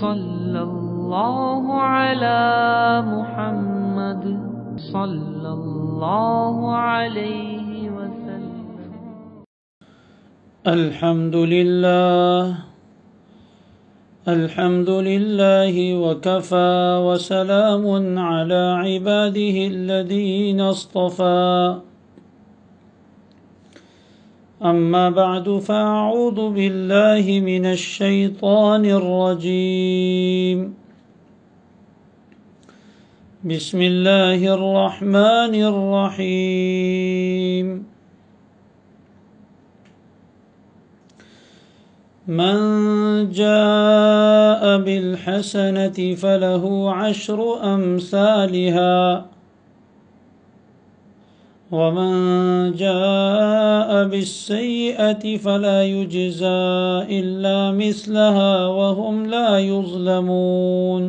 صلی اللہ علی محمد صلی اللہ علیہ وسلم۔ الحمد للہ وکفى وسلام علی عباده الذین اصطفى، اما بعد فاعوذ باللہ من الشیطان الرجیم، بسم اللہ الرحمن الرحیم۔ من جاء بالحسنة فله عشر أمثالها ومن جاء بالسيئة فلا يجزى إلا مثلها وهم لا يظلمون۔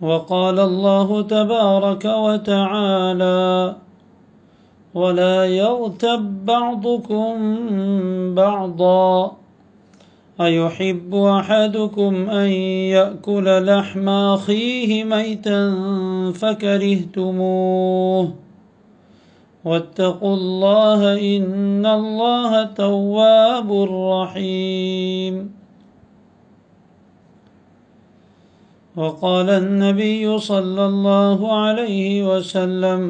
وقال الله تبارك وتعالى: ولا يغتب بعضكم بعضا أيحب أحدكم أن يأكل لحم أخيه ميتا فكرهتموه واتقوا الله إن الله تواب رحيم۔ وقال النبي صلى الله عليه وسلم: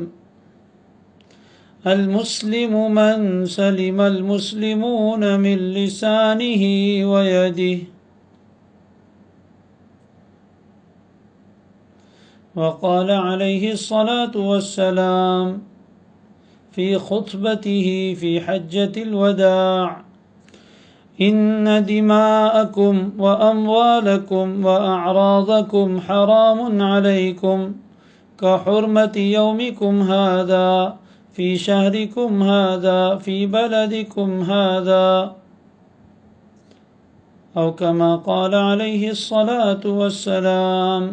المسلم من سلم المسلمون من لسانه ويده۔ وقال عليه الصلاة والسلام في خطبته في حجة الوداع: إن دماءكم وأموالكم وأعراضكم حرام عليكم كحرمة يومكم هذا في شهركم هذا في بلدكم هذا، أو كما قال عليه الصلاة والسلام۔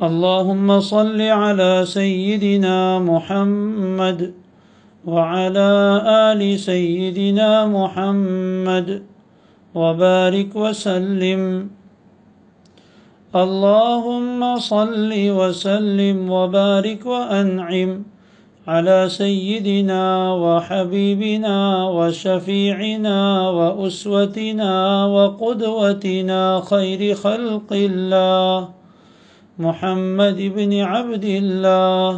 اللهم صل على سيدنا محمد وعلى آل سيدنا محمد وبارك وسلم۔ اللهم صل وسلم وبارك وأنعم على سيدنا وحبيبنا وشفيعنا وأسوتنا وقدوتنا خير خلق الله محمد بن عبد الله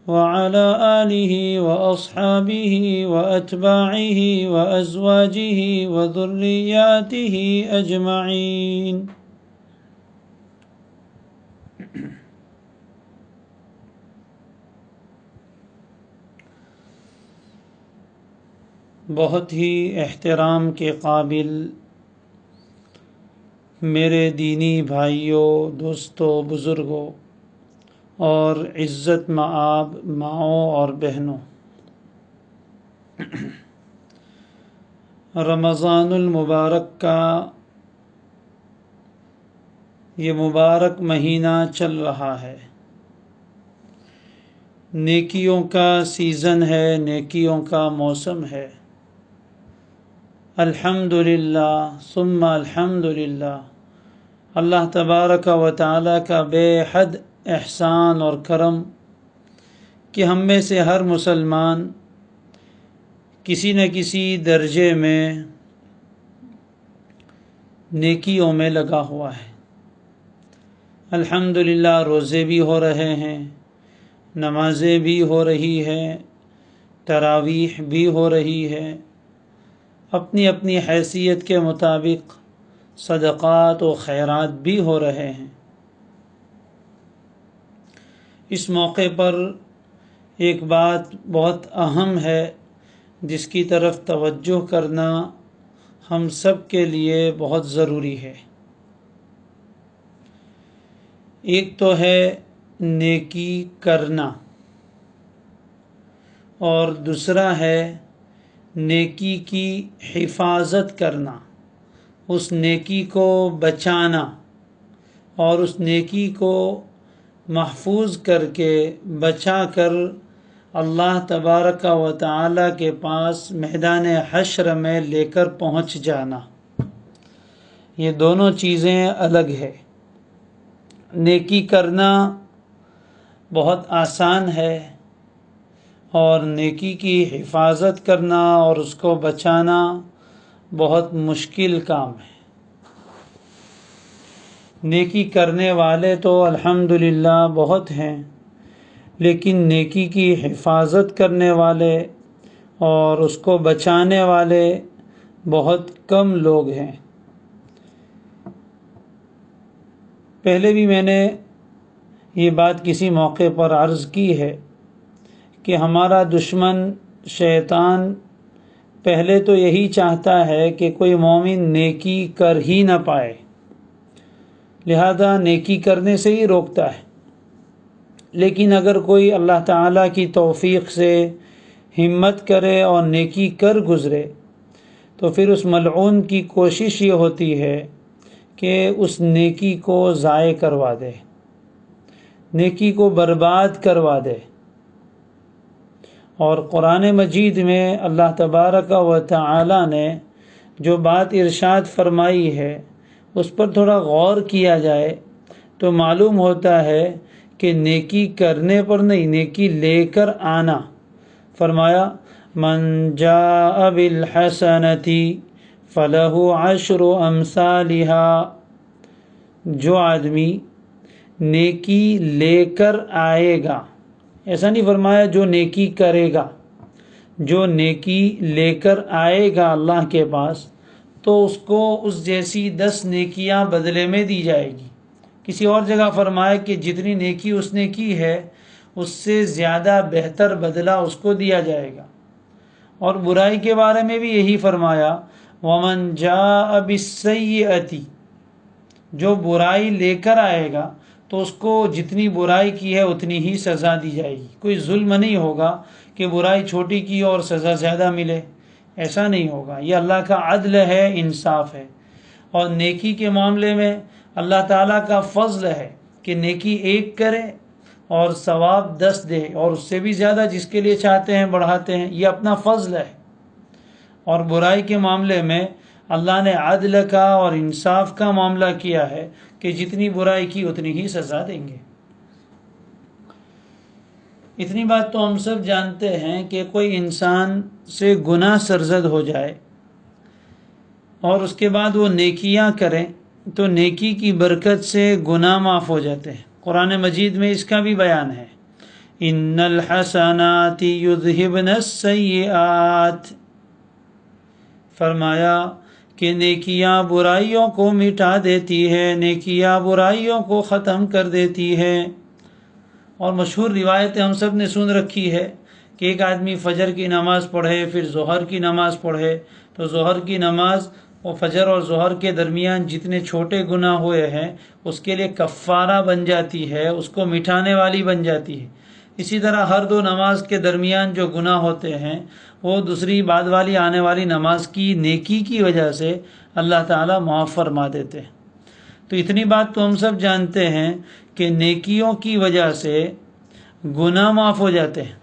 وعلى آله وأصحابه وأتباعه وأزواجه وذرياته أجمعين۔ بہت ہی احترام کے قابل میرے دینی بھائیوں، دوستوں، بزرگوں اور عزت مآب ماؤں اور بہنوں، رمضان المبارک کا یہ مبارک مہینہ چل رہا ہے، نیکیوں کا سیزن ہے، نیکیوں کا موسم ہے۔ الحمدللہ ثم الحمدللہ، اللہ تبارک و تعالی کا بے حد احسان اور کرم کہ ہم میں سے ہر مسلمان کسی نہ کسی درجے میں نیکیوں میں لگا ہوا ہے۔ الحمدللہ روزے بھی ہو رہے ہیں، نمازیں بھی ہو رہی ہیں، تراویح بھی ہو رہی ہے، اپنی اپنی حیثیت کے مطابق صدقات و خیرات بھی ہو رہے ہیں۔ اس موقع پر ایک بات بہت اہم ہے جس کی طرف توجہ کرنا ہم سب کے لیے بہت ضروری ہے۔ ایک تو ہے نیکی کرنا، اور دوسرا ہے نیکی کی حفاظت کرنا، اس نیکی کو بچانا اور اس نیکی کو محفوظ کر کے بچا کر اللہ تبارک و تعالی کے پاس میدان حشر میں لے کر پہنچ جانا، یہ دونوں چیزیں الگ ہے۔ نیکی کرنا بہت آسان ہے اور نیکی کی حفاظت کرنا اور اس کو بچانا بہت مشکل کام ہے۔ نیکی کرنے والے تو الحمدللہ بہت ہیں، لیکن نیکی کی حفاظت کرنے والے اور اس کو بچانے والے بہت کم لوگ ہیں۔ پہلے بھی میں نے یہ بات کسی موقع پر عرض کی ہے کہ ہمارا دشمن شیطان پہلے تو یہی چاہتا ہے کہ کوئی مومن نیکی کر ہی نہ پائے، لہذا نیکی کرنے سے ہی روکتا ہے۔ لیکن اگر کوئی اللہ تعالیٰ کی توفیق سے ہمت کرے اور نیکی کر گزرے تو پھر اس ملعون کی کوشش یہ ہوتی ہے کہ اس نیکی کو ضائع کروا دے، نیکی کو برباد کروا دے۔ اور قرآن مجید میں اللہ تبارک و تعالی نے جو بات ارشاد فرمائی ہے اس پر تھوڑا غور کیا جائے تو معلوم ہوتا ہے کہ نیکی کرنے پر نہیں، نیکی لے کر آنا۔ فرمایا من جاء بالحسنۃ فلہ عشر امثالها، جو آدمی نیکی لے کر آئے گا، ایسا نہیں فرمایا جو نیکی کرے گا، جو نیکی لے کر آئے گا اللہ کے پاس تو اس کو اس جیسی 10 نیکیاں بدلے میں دی جائے گی۔ کسی اور جگہ فرمایا کہ جتنی نیکی اس نے کی ہے اس سے زیادہ بہتر بدلہ اس کو دیا جائے گا۔ اور برائی کے بارے میں بھی یہی فرمایا وَمَنْ جَاءَ بِالسَّيِّئَةِ، جو برائی لے کر آئے گا تو اس کو جتنی برائی کی ہے اتنی ہی سزا دی جائے گی۔ کوئی ظلم نہیں ہوگا کہ برائی چھوٹی کی اور سزا زیادہ ملے، ایسا نہیں ہوگا۔ یہ اللہ کا عدل ہے، انصاف ہے۔ اور نیکی کے معاملے میں اللہ تعالیٰ کا فضل ہے کہ نیکی ایک کرے اور ثواب 10 دے، اور اس سے بھی زیادہ جس کے لیے چاہتے ہیں بڑھاتے ہیں، یہ اپنا فضل ہے۔ اور برائی کے معاملے میں اللہ نے عدل کا اور انصاف کا معاملہ کیا ہے کہ جتنی برائی کی اتنی ہی سزا دیں گے۔ اتنی بات تو ہم سب جانتے ہیں کہ کوئی انسان سے گناہ سرزد ہو جائے اور اس کے بعد وہ نیکیاں کریں تو نیکی کی برکت سے گناہ معاف ہو جاتے ہیں۔ قرآن مجید میں اس کا بھی بیان ہے ان الحسنات یذہبن السیئات، فرمایا کہ نیکیاں برائیوں کو مٹا دیتی ہے، نیکیاں برائیوں کو ختم کر دیتی ہے۔ اور مشہور روایتیں ہم سب نے سن رکھی ہے کہ ایک آدمی فجر کی نماز پڑھے، پھر ظہر کی نماز پڑھے، تو ظہر کی نماز وہ فجر اور ظہر کے درمیان جتنے چھوٹے گناہ ہوئے ہیں اس کے لیے کفارہ بن جاتی ہے، اس کو مٹانے والی بن جاتی ہے۔ اسی طرح ہر 2 نماز کے درمیان جو گناہ ہوتے ہیں وہ دوسری بعد والی آنے والی نماز کی نیکی کی وجہ سے اللہ تعالیٰ معاف فرما دیتے ہیں۔ تو اتنی بات تو ہم سب جانتے ہیں کہ نیکیوں کی وجہ سے گناہ معاف ہو جاتے ہیں،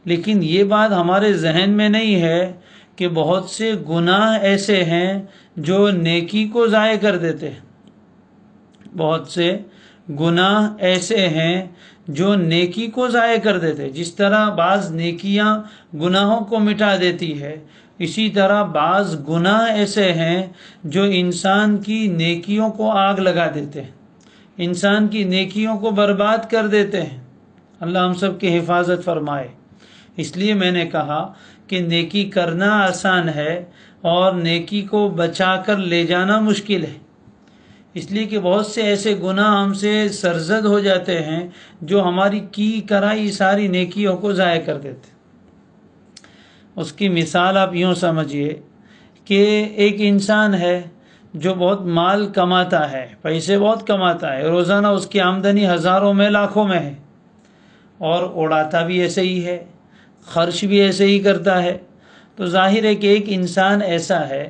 لیکن یہ بات ہمارے ذہن میں نہیں ہے کہ بہت سے گناہ ایسے ہیں جو نیکی کو ضائع کر دیتے ہیں۔ بہت سے گناہ ایسے ہیں جو نیکی کو ضائع کر دیتے، جس طرح بعض نیکیاں گناہوں کو مٹا دیتی ہے، اسی طرح بعض گناہ ایسے ہیں جو انسان کی نیکیوں کو آگ لگا دیتے ہیں، انسان کی نیکیوں کو برباد کر دیتے ہیں۔ اللہ ہم سب کی حفاظت فرمائے۔ اس لیے میں نے کہا کہ نیکی کرنا آسان ہے اور نیکی کو بچا کر لے جانا مشکل ہے، اس لیے کہ بہت سے ایسے گناہ ہم سے سرزد ہو جاتے ہیں جو ہماری کی کرائی ساری نیکیوں کو ضائع کر دیتے۔ اس کی مثال آپ یوں سمجھیے کہ ایک انسان ہے جو بہت مال کماتا ہے، پیسے بہت کماتا ہے، روزانہ اس کی آمدنی ہزاروں میں لاکھوں میں ہے، اور اڑاتا بھی ایسے ہی ہے، خرچ بھی ایسے ہی کرتا ہے۔ تو ظاہر ہے کہ ایک انسان ایسا ہے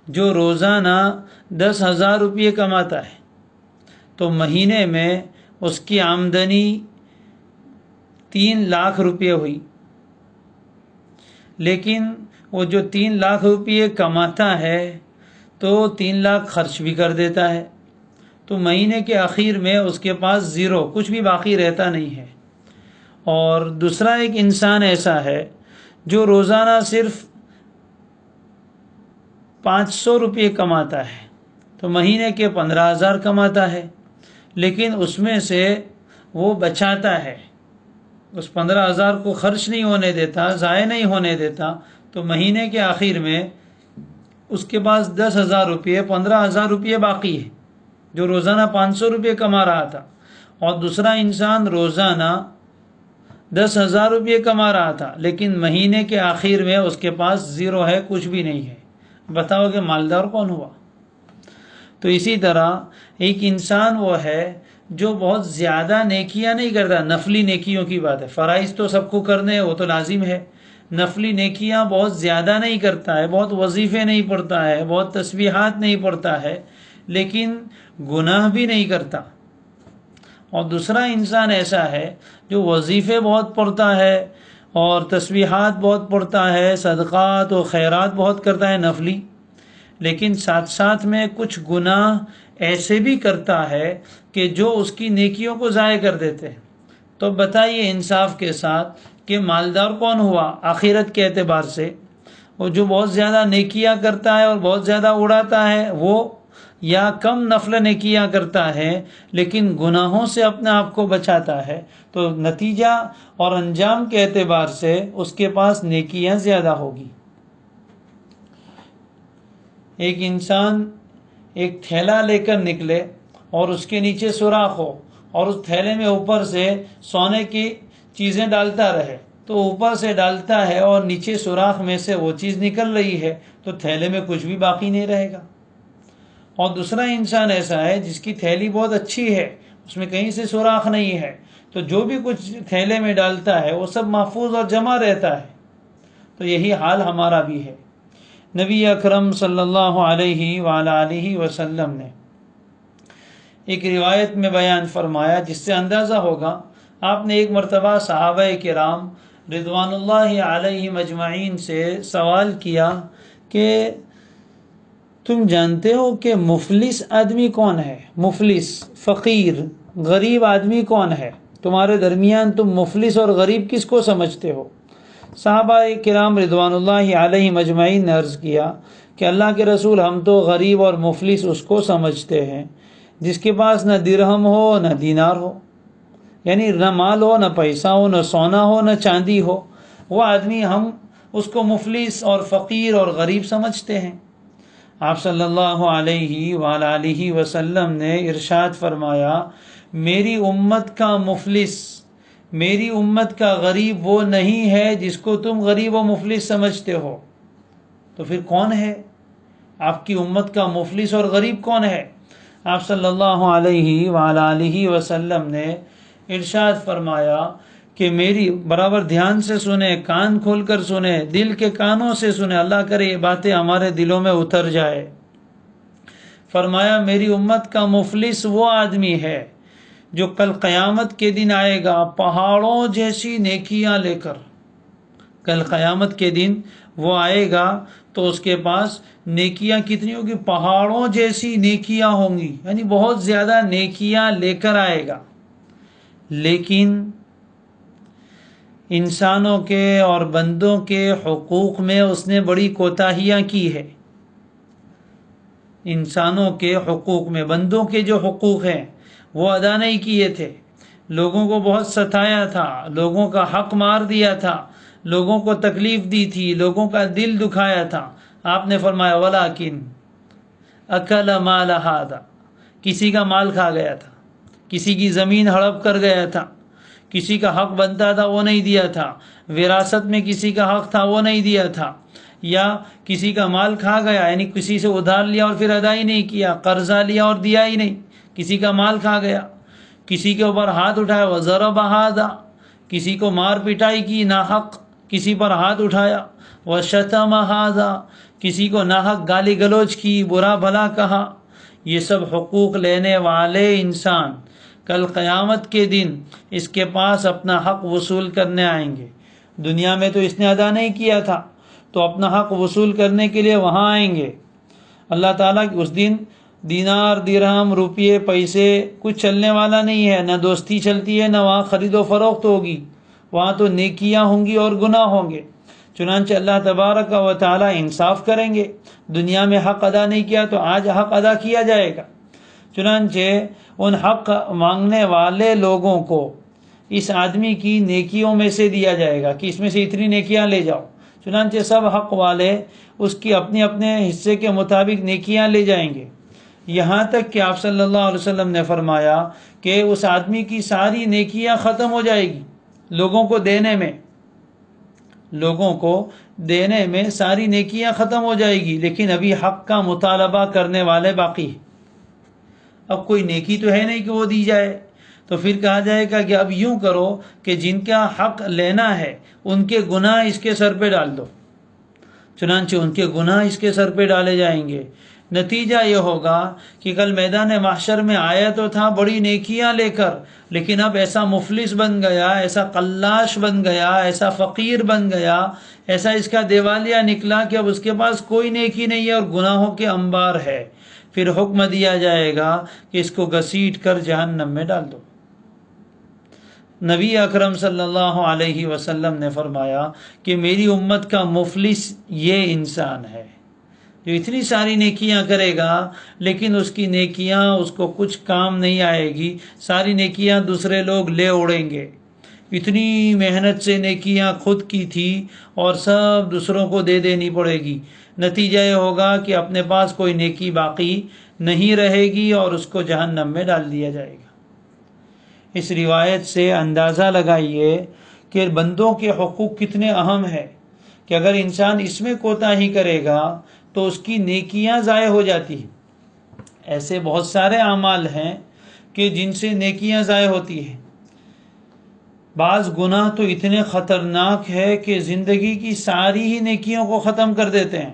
جو روزانہ 10,000 روپئے کماتا ہے، تو مہینے میں اس کی آمدنی 3 لاکھ روپے ہوئی، لیکن وہ جو 3 لاکھ روپے کماتا ہے تو 3 لاکھ خرچ بھی کر دیتا ہے، تو مہینے کے آخر میں اس کے پاس زیرو، کچھ بھی باقی رہتا نہیں ہے۔ اور دوسرا ایک انسان ایسا ہے جو روزانہ صرف 500 روپے کماتا ہے، تو مہینے کے 15,000 کماتا ہے، لیکن اس میں سے وہ بچاتا ہے، اس 15,000 کو خرچ نہیں ہونے دیتا، ضائع نہیں ہونے دیتا، تو مہینے کے آخر میں اس کے پاس 10,000 روپے، 15,000 روپے باقی ہے، جو روزانہ 500 روپے کما رہا تھا۔ اور دوسرا انسان روزانہ 10,000 روپے کما رہا تھا، لیکن مہینے کے آخر میں اس کے پاس زیرو ہے، کچھ بھی نہیں ہے۔ بتاؤ کہ مالدار کون ہوا؟ تو اسی طرح ایک انسان وہ ہے جو بہت زیادہ نیکیاں نہیں کرتا، نفلی نیکیوں کی بات ہے، فرائض تو سب کو کرنے وہ تو لازم ہے، نفلی نیکیاں بہت زیادہ نہیں کرتا ہے، بہت وظیفے نہیں پڑھتا ہے، بہت تسبیحات نہیں پڑھتا ہے، لیکن گناہ بھی نہیں کرتا۔ اور دوسرا انسان ایسا ہے جو وظیفے بہت پڑھتا ہے اور تسبیحات بہت پڑھتا ہے، صدقات و خیرات بہت کرتا ہے نفلی، لیکن ساتھ ساتھ میں کچھ گناہ ایسے بھی کرتا ہے کہ جو اس کی نیکیوں کو ضائع کر دیتے ہیں۔ تو بتائیے انصاف کے ساتھ کہ مالدار کون ہوا آخرت کے اعتبار سے؟ وہ جو بہت زیادہ نیکیاں کرتا ہے اور بہت زیادہ اڑاتا ہے وہ، یا کم نفل نیکیاں کرتا ہے لیکن گناہوں سے اپنے آپ کو بچاتا ہے؟ تو نتیجہ اور انجام کے اعتبار سے اس کے پاس نیکیاں زیادہ ہوگی۔ ایک انسان ایک تھیلا لے کر نکلے اور اس کے نیچے سوراخ ہو اور اس تھیلے میں اوپر سے سونے کی چیزیں ڈالتا رہے، تو اوپر سے ڈالتا ہے اور نیچے سوراخ میں سے وہ چیز نکل رہی ہے، تو تھیلے میں کچھ بھی باقی نہیں رہے گا۔ اور دوسرا انسان ایسا ہے جس کی تھیلی بہت اچھی ہے، اس میں کہیں سے سوراخ نہیں ہے، تو جو بھی کچھ تھیلے میں ڈالتا ہے وہ سب محفوظ اور جمع رہتا ہے۔ تو یہی حال ہمارا بھی ہے۔ نبی اکرم صلی اللہ علیہ وآلہ وسلم نے ایک روایت میں بیان فرمایا، جس سے اندازہ ہوگا، آپ نے ایک مرتبہ صحابہ کرام رضوان اللہ علیہم اجمعین سے سوال کیا کہ تم جانتے ہو کہ مفلس آدمی کون ہے؟ مفلس، فقیر، غریب آدمی کون ہے؟ تمہارے درمیان تم مفلس اور غریب کس کو سمجھتے ہو؟ صحابہ کرام رضوان اللہ علیہم اجمعین نے عرض کیا کہ اللہ کے رسول، ہم تو غریب اور مفلس اس کو سمجھتے ہیں جس کے پاس نہ درہم ہو نہ دینار ہو، یعنی نہ مال ہو، نہ پیسہ ہو، نہ سونا ہو، نہ چاندی ہو، وہ آدمی ہم اس کو مفلس اور فقیر اور غریب سمجھتے ہیں۔ آپ صلی اللہ علیہ وآلہ وسلم نے ارشاد فرمایا، میری امت کا مفلس، میری امت کا غریب وہ نہیں ہے جس کو تم غریب و مفلس سمجھتے ہو۔ تو پھر کون ہے آپ کی امت کا مفلس اور غریب کون ہے؟ آپ صلی اللہ علیہ وآلہ وسلم نے ارشاد فرمایا کہ میری، برابر دھیان سے سنیں، کان کھول کر سنیں، دل کے کانوں سے سنیں، اللہ کرے یہ باتیں ہمارے دلوں میں اتر جائے۔ فرمایا میری امت کا مفلس وہ آدمی ہے جو کل قیامت کے دن آئے گا پہاڑوں جیسی نیکیاں لے کر۔ کل قیامت کے دن وہ آئے گا تو اس کے پاس نیکیاں کتنی ہوگی؟ پہاڑوں جیسی نیکیاں ہوں گی، یعنی بہت زیادہ نیکیاں لے کر آئے گا، لیکن انسانوں کے اور بندوں کے حقوق میں اس نے بڑی کوتاہیاں کی ہے۔ انسانوں کے حقوق میں، بندوں کے جو حقوق ہیں وہ ادا نہیں کیے تھے، لوگوں کو بہت ستایا تھا، لوگوں کا حق مار دیا تھا، لوگوں کو تکلیف دی تھی، لوگوں کا دل دکھایا تھا۔ آپ نے فرمایا ولیکن اکل مال ھذا، کسی کا مال کھا گیا تھا، کسی کی زمین ہڑپ کر گیا تھا، کسی کا حق بنتا تھا وہ نہیں دیا تھا، وراثت میں کسی کا حق تھا وہ نہیں دیا تھا، یا کسی کا مال کھا گیا، یعنی کسی سے ادھار لیا اور پھر ادا ہی نہیں کیا، قرضہ لیا اور دیا ہی نہیں، کسی کا مال کھا گیا، کسی کے اوپر ہاتھ اٹھایا، وضرب ھذا، کسی کو مار پٹائی کی، ناحق کسی پر ہاتھ اٹھایا، وشتم ھذا، کسی کو ناحق گالی گلوچ کی، برا بھلا کہا، یہ سب حقوق لینے والے انسان کل قیامت کے دن اس کے پاس اپنا حق وصول کرنے آئیں گے. دنیا میں تو اس نے ادا نہیں کیا تھا تو اپنا حق وصول کرنے کے لیے وہاں آئیں گے. اللہ تعالیٰ اس دن دینار درہم روپیے پیسے کچھ چلنے والا نہیں ہے، نہ دوستی چلتی ہے، نہ وہاں خرید و فروخت ہوگی. وہاں تو نیکیاں ہوں گی اور گناہ ہوں گے. چنانچہ اللہ تبارک و تعالیٰ انصاف کریں گے. دنیا میں حق ادا نہیں کیا تو آج حق ادا کیا جائے گا. چنانچہ ان حق مانگنے والے لوگوں کو اس آدمی کی نیکیوں میں سے دیا جائے گا کہ اس میں سے اتنی نیکیاں لے جاؤ. چنانچہ سب حق والے اس کی اپنے اپنے حصے کے مطابق نیکیاں لے جائیں گے، یہاں تک کہ آپ صلی اللہ علیہ وسلم نے فرمایا کہ اس آدمی کی ساری نیکیاں ختم ہو جائے گی. لوگوں کو دینے میں ساری نیکیاں ختم ہو جائے گی، لیکن ابھی حق کا مطالبہ کرنے والے باقی ہیں. اب کوئی نیکی تو ہے نہیں کہ وہ دی جائے، تو پھر کہا جائے گا کہ اب یوں کرو کہ جن کا حق لینا ہے ان کے گناہ اس کے سر پہ ڈال دو. چنانچہ ان کے گناہ اس کے سر پہ ڈالے جائیں گے. نتیجہ یہ ہوگا کہ کل میدان محشر میں آیا تو تھا بڑی نیکیاں لے کر، لیکن اب ایسا مفلس بن گیا، ایسا قلاش بن گیا، ایسا فقیر بن گیا، ایسا اس کا دیوالیہ نکلا کہ اب اس کے پاس کوئی نیکی نہیں ہے اور گناہوں کے انبار ہے. پھر حکم دیا جائے گا کہ اس کو گھسیٹ کر جہنم میں ڈال دو. نبی اکرم صلی اللہ علیہ وسلم نے فرمایا کہ میری امت کا مفلس یہ انسان ہے جو اتنی ساری نیکیاں کرے گا لیکن اس کی نیکیاں اس کو کچھ کام نہیں آئے گی. ساری نیکیاں دوسرے لوگ لے اڑیں گے. اتنی محنت سے نیکیاں خود کی تھی اور سب دوسروں کو دے دینی پڑے گی. نتیجہ یہ ہوگا کہ اپنے پاس کوئی نیکی باقی نہیں رہے گی اور اس کو جہنم میں ڈال دیا جائے گا. اس روایت سے اندازہ لگائیے کہ بندوں کے حقوق کتنے اہم ہیں کہ اگر انسان اس میں کوتاہی کرے گا تو اس کی نیکیاں ضائع ہو جاتی ہیں. ایسے بہت سارے اعمال ہیں کہ جن سے نیکیاں ضائع ہوتی ہیں. بعض گناہ تو اتنے خطرناک ہے کہ زندگی کی ساری ہی نیکیوں کو ختم کر دیتے ہیں.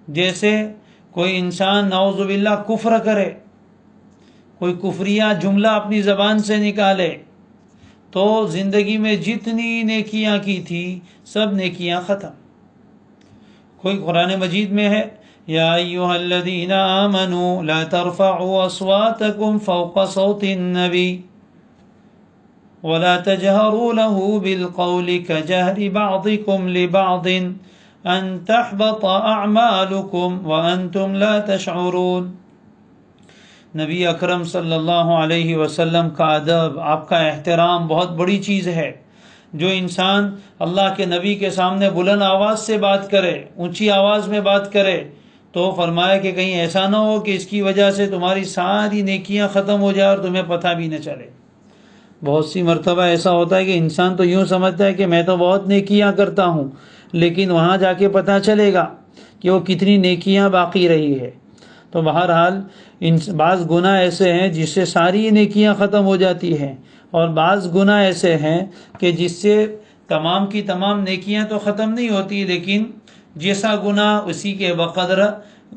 جیسے کوئی انسان نعوذ باللہ کفر کرے، کوئی کفریہ جملہ اپنی زبان سے نکالے تو زندگی میں جتنی نیکیاں کی تھی سب نیکیاں ختم. کوئی قرآن مجید میں ہے یا ایھا الذین آمنوا لا ترفعوا اصواتکم فوق صوت النبی ولا تجهروا له بالقول كجهر بعضكم لبعض ان تحبط اعمالكم وانتم لا تشعرون. نبی اکرم صلی اللہ علیہ وسلم کا ادب، آپ کا احترام بہت بڑی چیز ہے. جو انسان اللہ کے نبی کے سامنے بلند آواز سے بات کرے، اونچی آواز میں بات کرے، تو فرمایا کہ کہیں ایسا نہ ہو کہ اس کی وجہ سے تمہاری ساری نیکیاں ختم ہو جائے اور تمہیں پتہ بھی نہ چلے. بہت سی مرتبہ ایسا ہوتا ہے کہ انسان تو یوں سمجھتا ہے کہ میں تو بہت نیکیاں کرتا ہوں، لیکن وہاں جا کے پتہ چلے گا کہ وہ کتنی نیکیاں باقی رہی ہے. تو بہرحال بعض گناہ ایسے ہیں جس سے ساری نیکیاں ختم ہو جاتی ہیں، اور بعض گناہ ایسے ہیں کہ جس سے تمام کی تمام نیکیاں تو ختم نہیں ہوتی، لیکن جیسا گناہ اسی کے بقدر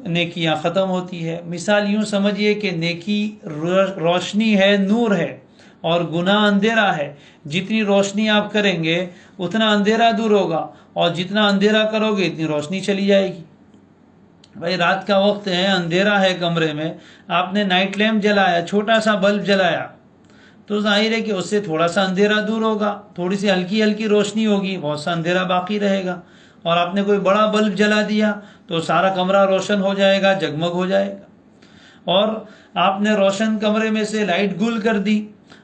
نیکیاں ختم ہوتی ہے. مثال یوں سمجھیے کہ نیکی روشنی ہے، نور ہے، اور گناہ اندھیرا ہے. جتنی روشنی آپ کریں گے اتنا اندھیرا دور ہوگا، اور جتنا اندھیرا کرو گے اتنی روشنی چلی جائے گی. بھائی رات کا وقت ہے، اندھیرا ہے کمرے میں، آپ نے نائٹ لیمپ جلایا، چھوٹا سا بلب جلایا، تو ظاہر ہے کہ اس سے تھوڑا سا اندھیرا دور ہوگا، تھوڑی سی ہلکی ہلکی روشنی ہوگی، بہت سا اندھیرا باقی رہے گا. اور آپ نے کوئی بڑا بلب جلا دیا تو سارا کمرہ روشن ہو جائے گا، جگمگ ہو جائے گا. اور آپ نے روشن کمرے میں سے لائٹ گل کر دی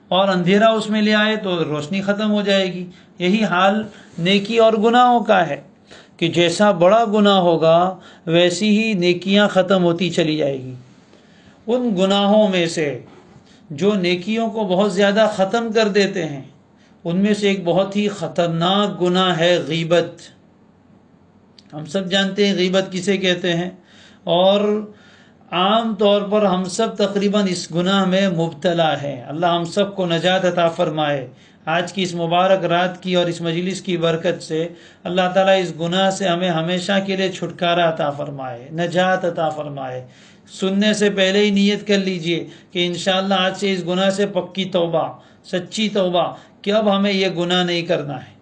اور اندھیرا اس میں لے آئے تو روشنی ختم ہو جائے گی. یہی حال نیکی اور گناہوں کا ہے کہ جیسا بڑا گناہ ہوگا ویسی ہی نیکیاں ختم ہوتی چلی جائے گی. ان گناہوں میں سے جو نیکیوں کو بہت زیادہ ختم کر دیتے ہیں ان میں سے ایک بہت ہی خطرناک گناہ ہے غیبت. ہم سب جانتے ہیں غیبت کسے کہتے ہیں، اور عام طور پر ہم سب تقریباً اس گناہ میں مبتلا ہیں. اللہ ہم سب کو نجات عطا فرمائے. آج کی اس مبارک رات کی اور اس مجلس کی برکت سے اللہ تعالیٰ اس گناہ سے ہمیں ہمیشہ کے لیے چھٹکارا عطا فرمائے، نجات عطا فرمائے۔ سننے سے پہلے ہی نیت کر لیجئے کہ انشاءاللہ آج سے اس گناہ سے پکی توبہ، سچی توبہ کہ اب ہمیں یہ گناہ نہیں کرنا ہے۔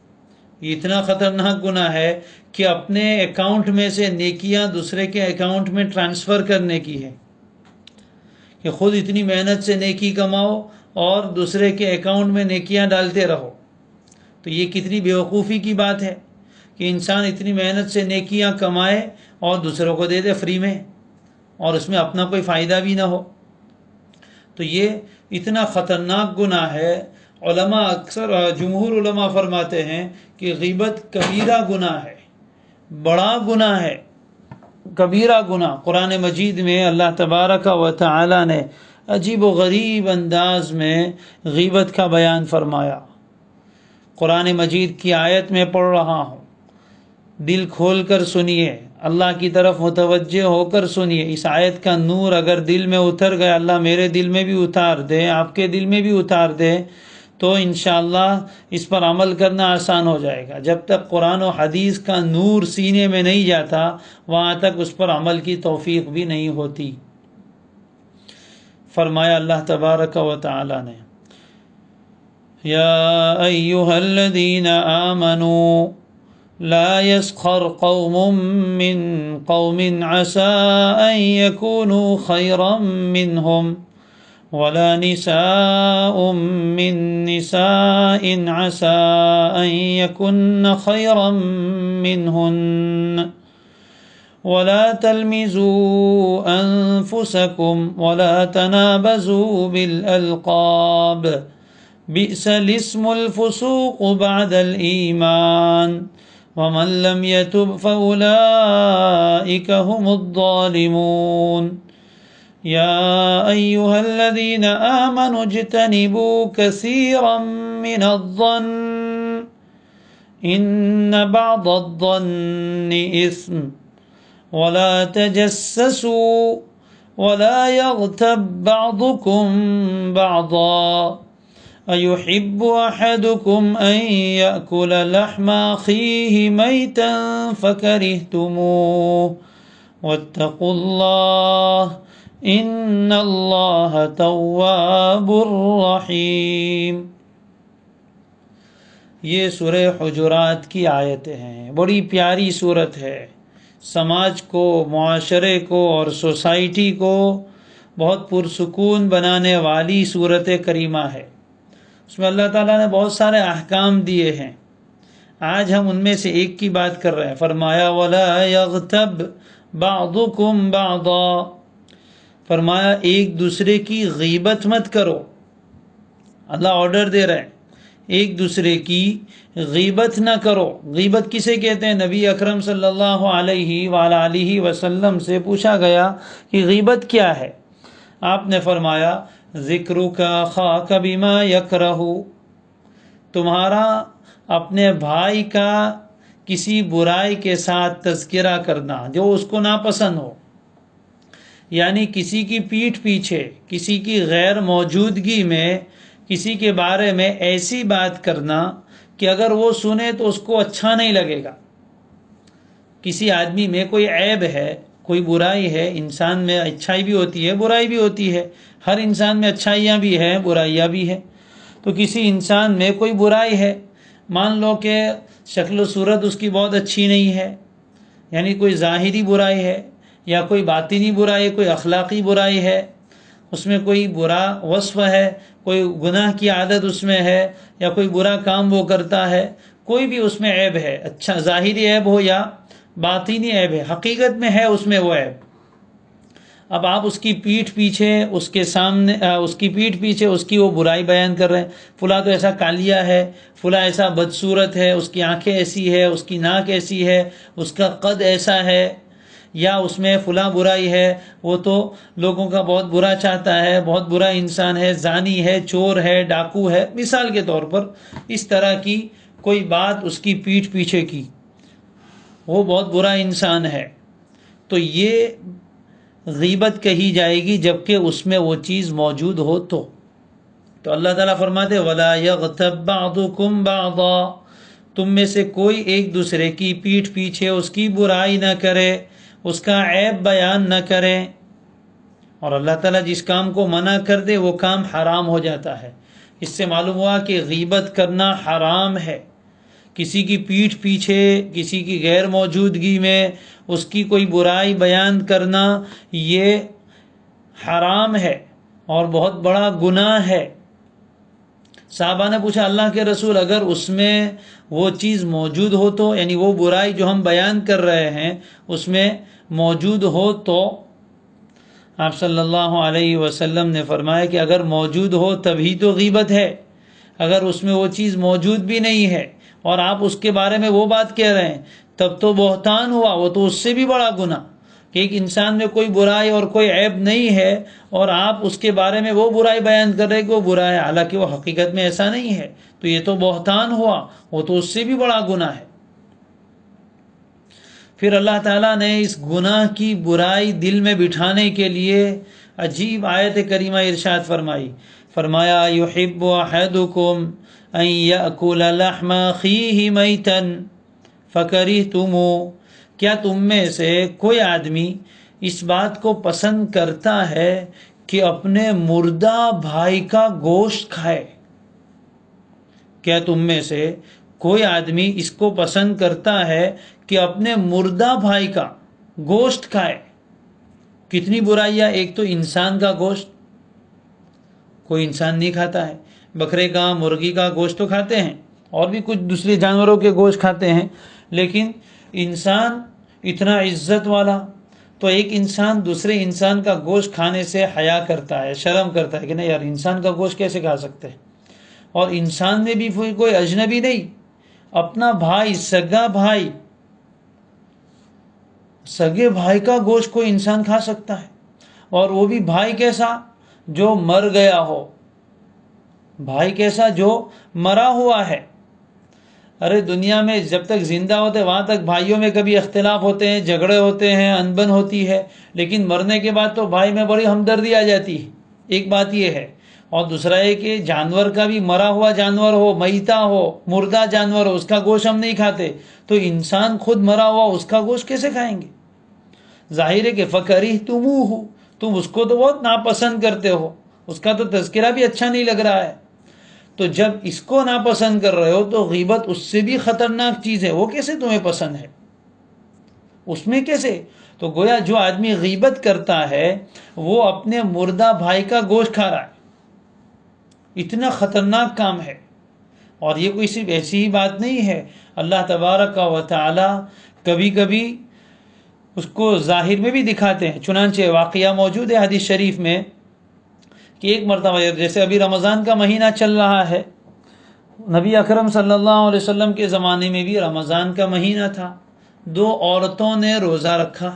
یہ اتنا خطرناک گناہ ہے کہ اپنے اکاؤنٹ میں سے نیکیاں دوسرے کے اکاؤنٹ میں ٹرانسفر کرنے کی ہے، کہ خود اتنی محنت سے نیکی کماؤ اور دوسرے کے اکاؤنٹ میں نیکیاں ڈالتے رہو۔ تو یہ کتنی بیوقوفی کی بات ہے کہ انسان اتنی محنت سے نیکیاں کمائے اور دوسروں کو دے دے فری میں، اور اس میں اپنا کوئی فائدہ بھی نہ ہو۔ تو یہ اتنا خطرناک گناہ ہے۔ علماء اکثر جمہور علماء فرماتے ہیں کہ غیبت کبیرہ گناہ ہے، بڑا گناہ ہے، کبیرہ گناہ۔ قرآن مجید میں اللہ تبارک و تعالی نے عجیب و غریب انداز میں غیبت کا بیان فرمایا۔ قرآن مجید کی آیت میں پڑھ رہا ہوں، دل کھول کر سنیے، اللہ کی طرف متوجہ ہو کر سنیے۔ اس آیت کا نور اگر دل میں اتر گیا، اللہ میرے دل میں بھی اتار دے، آپ کے دل میں بھی اتار دے، تو انشاءاللہ اس پر عمل کرنا آسان ہو جائے گا۔ جب تک قرآن و حدیث کا نور سینے میں نہیں جاتا، وہاں تک اس پر عمل کی توفیق بھی نہیں ہوتی۔ فرمایا اللہ تبارک و تعالی نے، یا ایھا الذین آمنوا لا يسخر قوم من قوم عسى أن يكونوا خيرا منهم ولا نساء من نساء عسى أن يكن خيرا منهن ولا تلمزوا أنفسكم ولا تنابزوا بالألقاب بئس الاسم الفسوق بعد الإيمان ومن لم يتب فأولئك هم الظالمون يا أيها الذين آمنوا اجتنبوا كثيرا من الظن إن بعض الظن إثم ولا تجسسوا ولا يغتب بعضكم بعضا أيحب أحدكم أن يأكل لحم أخيه ميتا فكرهتموه واتقوا الله إن الله تواب رحيم۔ یہ سورہ حجرات کی آیتیں ہیں، بڑی پیاری صورت ہے، سماج کو، معاشرے کو اور سوسائٹی کو بہت پرسکون بنانے والی صورت کریمہ ہے۔ اس میں اللہ تعالیٰ نے بہت سارے احکام دیے ہیں۔ آج ہم ان میں سے ایک کی بات کر رہے ہیں۔ فرمایا وَلَا يَغْتَبْ بَعْضُكُمْ بَعْضًا، فرمایا ایک دوسرے کی غیبت مت کرو۔ اللہ آرڈر دے رہے ہیں، ایک دوسرے کی غیبت نہ کرو۔ غیبت کسے کہتے ہیں؟ نبی اکرم صلی اللہ علیہ وآلہ وسلم سے پوچھا گیا کہ غیبت کیا ہے؟ آپ نے فرمایا ذکرک اخاک بما یکرہ، تمہارا اپنے بھائی کا کسی برائی کے ساتھ تذکرہ کرنا جو اس کو ناپسند ہو، یعنی کسی کی پیٹھ پیچھے، کسی کی غیر موجودگی میں کسی کے بارے میں ایسی بات کرنا کہ اگر وہ سنے تو اس کو اچھا نہیں لگے گا۔ کسی آدمی میں کوئی عیب ہے، کوئی برائی ہے، انسان میں اچھائی بھی ہوتی ہے، برائی بھی ہوتی ہے، ہر انسان میں اچھائیاں بھی ہیں، برائیاں بھی ہیں۔ تو کسی انسان میں کوئی برائی ہے، مان لو کہ شکل و صورت اس کی بہت اچھی نہیں ہے، یعنی کوئی ظاہری برائی ہے یا کوئی باطنی برائی، کوئی اخلاقی برائی ہے، اس میں کوئی برا وصف ہے، کوئی گناہ کی عادت اس میں ہے، یا کوئی برا کام وہ کرتا ہے، کوئی بھی اس میں عیب ہے، اچھا ظاہری عیب ہو یا باطنی عیب ہے، حقیقت میں ہے اس میں وہ عیب۔ اب آپ اس کی پیٹھ پیچھے، اس کے سامنے، اس کی پیٹھ پیچھے اس کی وہ برائی بیان کر رہے ہیں، فلاں تو ایسا کالیا ہے، فلاں ایسا بدصورت ہے، اس کی آنکھیں ایسی ہے، اس کی ناک ایسی ہے، اس کا قد ایسا ہے، یا اس میں فلاں برائی ہے، وہ تو لوگوں کا بہت برا چاہتا ہے، بہت برا انسان ہے، زانی ہے، چور ہے، ڈاکو ہے، مثال کے طور پر اس طرح کی کوئی بات اس کی پیٹھ پیچھے کی، وہ بہت برا انسان ہے، تو یہ غیبت کہی جائے گی جبکہ اس میں وہ چیز موجود ہو تو تو اللہ تعالیٰ فرماتے وَلَا يَغْتَبْ بَعْضُكُمْ بَعْضًا، تم میں سے کوئی ایک دوسرے کی پیٹھ پیچھے اس کی برائی نہ کرے، اس کا عیب بیان نہ کرے۔ اور اللہ تعالیٰ جس کام کو منع کر دے وہ کام حرام ہو جاتا ہے۔ اس سے معلوم ہوا کہ غیبت کرنا حرام ہے، کسی کی پیٹھ پیچھے کسی کی غیر موجودگی میں اس کی کوئی برائی بیان کرنا یہ حرام ہے اور بہت بڑا گناہ ہے۔ صحابہ نے پوچھا اللہ کے رسول اگر اس میں وہ چیز موجود ہو تو، یعنی وہ برائی جو ہم بیان کر رہے ہیں اس میں موجود ہو تو؟ آپ صلی اللہ علیہ وسلم نے فرمایا کہ اگر موجود ہو تبھی تو غیبت ہے، اگر اس میں وہ چیز موجود بھی نہیں ہے اور آپ اس کے بارے میں وہ بات کہہ رہے ہیں تب تو بہتان ہوا، وہ تو اس سے بھی بڑا گناہ کہ ایک انسان میں کوئی برائی اور کوئی عیب نہیں ہے اور آپ اس کے بارے میں وہ برائی بیان کر رہے ہیں کہ وہ برا ہے، حالانکہ وہ حقیقت میں ایسا نہیں ہے، تو یہ تو بہتان ہوا، وہ تو اس سے بھی بڑا گناہ ہے۔ پھر اللہ تعالیٰ نے اس گناہ کی برائی دل میں بٹھانے کے لیے عجیب آیت کریمہ ارشاد فرمایا یحب احدکم ان یأکل لحم اخیہ میتا فکرہتموہ، کیا تم میں سے کوئی آدمی اس بات کو پسند کرتا ہے کہ اپنے مردہ بھائی کا گوشت کھائے؟ کیا تم میں سے کوئی آدمی اس کو پسند کرتا ہے کہ اپنے مردہ بھائی کا گوشت کھائے؟ کتنی برائیاں، ایک تو انسان کا گوشت کوئی انسان نہیں کھاتا ہے، بکرے کا مرغی کا گوشت تو کھاتے ہیں اور بھی کچھ دوسرے جانوروں کے گوشت کھاتے ہیں، لیکن انسان اتنا عزت والا، تو ایک انسان دوسرے انسان کا گوشت کھانے سے حیا کرتا ہے، شرم کرتا ہے کہ نہیں یار انسان کا گوشت کیسے کھا سکتے ہیں؟ اور انسان میں بھی کوئی اجنبی نہیں، اپنا بھائی، سگا بھائی، سگے بھائی کا گوشت کوئی انسان کھا سکتا ہے، اور وہ بھی بھائی کیسا جو مر گیا ہو، بھائی کیسا جو مرا ہوا ہے۔ ارے دنیا میں جب تک زندہ ہوتے وہاں تک بھائیوں میں کبھی اختلاف ہوتے ہیں، جھگڑے ہوتے ہیں، انبن ہوتی ہے، لیکن مرنے کے بعد تو بھائی میں بڑی ہمدردی آ جاتی ہے۔ ایک بات یہ ہے، اور دوسرا ہے کہ جانور کا بھی، مرا ہوا جانور ہو، میتا ہو، مردہ جانور ہو، اس کا گوشت ہم نہیں کھاتے، تو انسان خود مرا ہوا اس کا گوشت کیسے کھائیں گے؟ ظاہر ہے کہ فکرہتموہ، تم اس کو تو بہت ناپسند کرتے ہو، اس کا تو تذکرہ بھی اچھا نہیں لگ رہا ہے، تو جب اس کو ناپسند کر رہے ہو تو غیبت اس سے بھی خطرناک چیز ہے، وہ کیسے تمہیں پسند ہے؟ اس میں کیسے؟ تو گویا جو آدمی غیبت کرتا ہے وہ اپنے مردہ بھائی کا گوشت کھا رہا ہے، اتنا خطرناک کام ہے۔ اور یہ کوئی صرف ایسی ہی بات نہیں ہے، اللہ تبارک و تعالی کبھی کبھی اس کو ظاہر میں بھی دکھاتے ہیں، چنانچہ واقعہ موجود ہے حدیث شریف میں کہ ایک مرتبہ جیسے ابھی رمضان کا مہینہ چل رہا ہے، نبی اکرم صلی اللہ علیہ وسلم کے زمانے میں بھی رمضان کا مہینہ تھا، دو عورتوں نے روزہ رکھا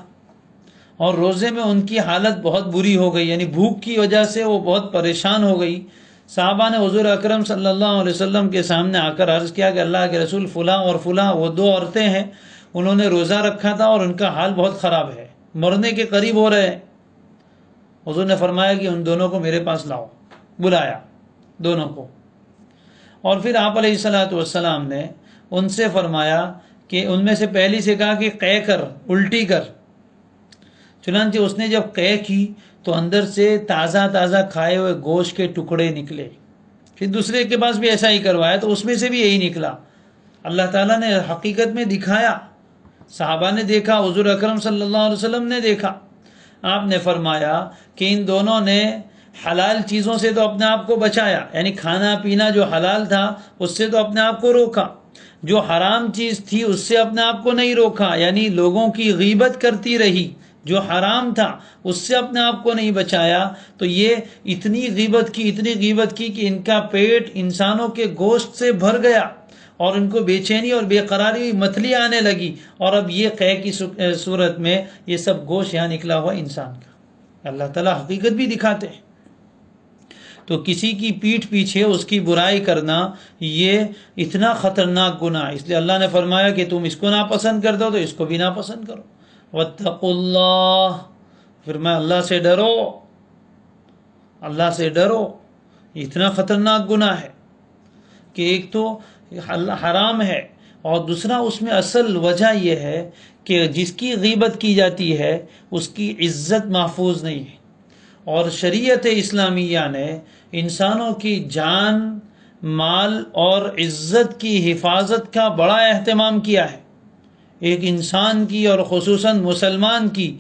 اور روزے میں ان کی حالت بہت بری ہو گئی، یعنی بھوک کی وجہ سے وہ بہت پریشان ہو گئی۔ صحابہ نے حضور اکرم صلی اللہ علیہ وسلم کے سامنے آ کر عرض کیا کہ اللہ کے رسول فلاں اور فلاں وہ دو عورتیں ہیں، انہوں نے روزہ رکھا تھا اور ان کا حال بہت خراب ہے، مرنے کے قریب ہو رہے ہیں۔ حضور نے فرمایا کہ ان دونوں کو میرے پاس لاؤ، بلایا دونوں کو، اور پھر آپ علیہ الصلوۃ والسلام نے ان سے فرمایا کہ ان میں سے پہلی سے کہا کہ قے کر، الٹی کر۔ چنانچہ اس نے جب قے کی تو اندر سے تازہ تازہ کھائے ہوئے گوشت کے ٹکڑے نکلے۔ پھر دوسرے کے پاس بھی ایسا ہی کروایا تو اس میں سے بھی یہی نکلا۔ اللہ تعالیٰ نے حقیقت میں دکھایا، صحابہ نے دیکھا، حضور اکرم صلی اللہ علیہ وسلم نے دیکھا۔ آپ نے فرمایا کہ ان دونوں نے حلال چیزوں سے تو اپنے آپ کو بچایا، یعنی کھانا پینا جو حلال تھا اس سے تو اپنے آپ کو روکا، جو حرام چیز تھی اس سے اپنے آپ کو نہیں روکا، یعنی لوگوں کی غیبت کرتی رہی، جو حرام تھا اس سے اپنے آپ کو نہیں بچایا، تو یہ اتنی غیبت کی کہ ان کا پیٹ انسانوں کے گوشت سے بھر گیا اور ان کو بے چینی اور بے قراری متلی آنے لگی، اور اب یہ قے کی صورت میں یہ سب گوشت یہاں نکلا ہوا انسان کا۔ اللہ تعالیٰ حقیقت بھی دکھاتے ہیں۔ تو کسی کی پیٹھ پیچھے اس کی برائی کرنا یہ اتنا خطرناک گناہ، اس لیے اللہ نے فرمایا کہ تم اس کو ناپسند کر دو تو اس کو بھی ناپسند کرو۔ واتقوا اللہ، فرمایا اللہ سے ڈرو، اللہ سے ڈرو، اتنا خطرناک گناہ ہے کہ ایک تو حرام ہے، اور دوسرا اس میں اصل وجہ یہ ہے کہ جس کی غیبت کی جاتی ہے اس کی عزت محفوظ نہیں ہے، اور شریعت اسلامیہ نے انسانوں کی جان، مال اور عزت کی حفاظت کا بڑا اہتمام کیا ہے۔ ایک انسان کی اور خصوصاً مسلمان کی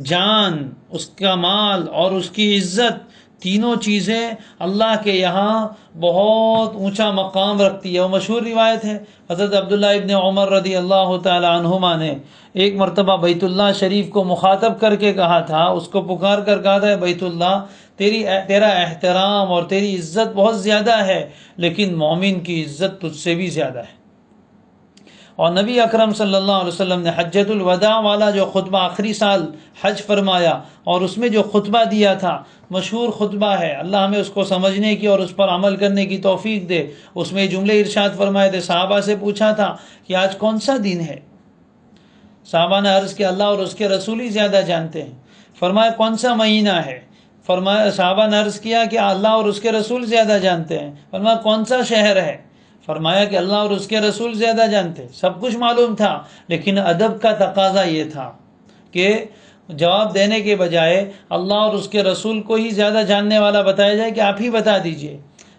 جان، اس کا مال اور اس کی عزت، تینوں چیزیں اللہ کے یہاں بہت اونچا مقام رکھتی ہے۔ وہ مشہور روایت ہے، حضرت عبداللہ ابن عمر رضی اللہ تعالی عنہما نے ایک مرتبہ بیت اللہ شریف کو مخاطب کر کے کہا تھا، اس کو پکار کر کہا تھا، بیت اللہ تیرا احترام اور تیری عزت بہت زیادہ ہے، لیکن مومن کی عزت تجھ سے بھی زیادہ ہے۔ اور نبی اکرم صلی اللہ علیہ وسلم نے حجۃ الوداع والا جو خطبہ آخری سال حج فرمایا، اور اس میں جو خطبہ دیا تھا، مشہور خطبہ ہے، اللہ ہمیں اس کو سمجھنے کی اور اس پر عمل کرنے کی توفیق دے۔ اس میں جملے ارشاد فرمائے تھے، صحابہ سے پوچھا تھا کہ آج کون سا دن ہے؟ صحابہ نے عرض کیا اللہ اور اس کے رسول ہی زیادہ جانتے ہیں۔ فرمایا کون سا مہینہ ہے؟ فرمایا صحابہ نے عرض کیا کہ اللہ اور اس کے رسول زیادہ جانتے ہیں۔ فرمایا کون سا شہر ہے؟ فرمایا کہ اللہ اور اس کے رسول زیادہ جانتے۔ سب کچھ معلوم تھا، لیکن ادب کا تقاضا یہ تھا کہ جواب دینے کے بجائے اللہ اور اس کے رسول کو ہی زیادہ جاننے والا بتایا جائے کہ آپ ہی بتا دیجئے۔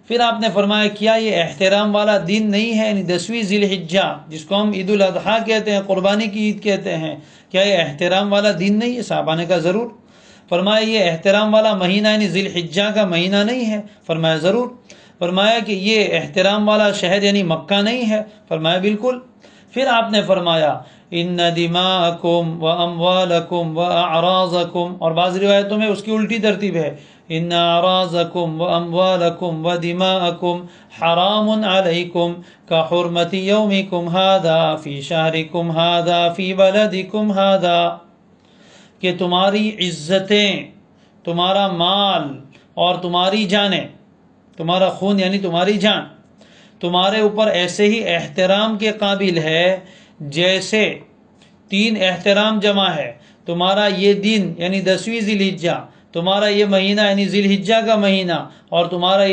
پھر آپ نے فرمایا کیا یہ احترام والا دن نہیں ہے، یعنی 10ویں ذی الحجہ جس کو ہم عید الاضحیٰ کہتے ہیں، قربانی کی عید کہتے ہیں، کیا یہ احترام والا دن نہیں ہے؟ صحابہ نے کہا ضرور۔ فرمایا یہ احترام والا مہینہ یعنی ذی الحجہ کا مہینہ نہیں ہے؟ فرمایا ضرور۔ فرمایا کہ یہ احترام والا شہر یعنی مکہ نہیں ہے؟ فرمایا بالکل۔ پھر آپ نے فرمایا ان دماءکم و اموالکم و اعراضکم، اور بعض روایتوں میں اس کی الٹی ترتیب ہے، ان اعراضکم و اموالکم و دماءکم حرام علیکم کحرمت یومکم ھذا فی شہرکم ھذا فی بلدکم ھذا، کہ تمہاری عزتیں، تمہارا مال اور تمہاری جانیں، تمہارا خون یعنی تمہاری جان، تمہارے اوپر ایسے ہی احترام کے قابل ہے جیسے 3 احترام جمع ہے۔ تمہارا یہ دن یعنی 10ویں ذی الحجہ، تمہارا یہ مہینہ یعنی ذی الحجہ کا مہینہ، اور تمہارا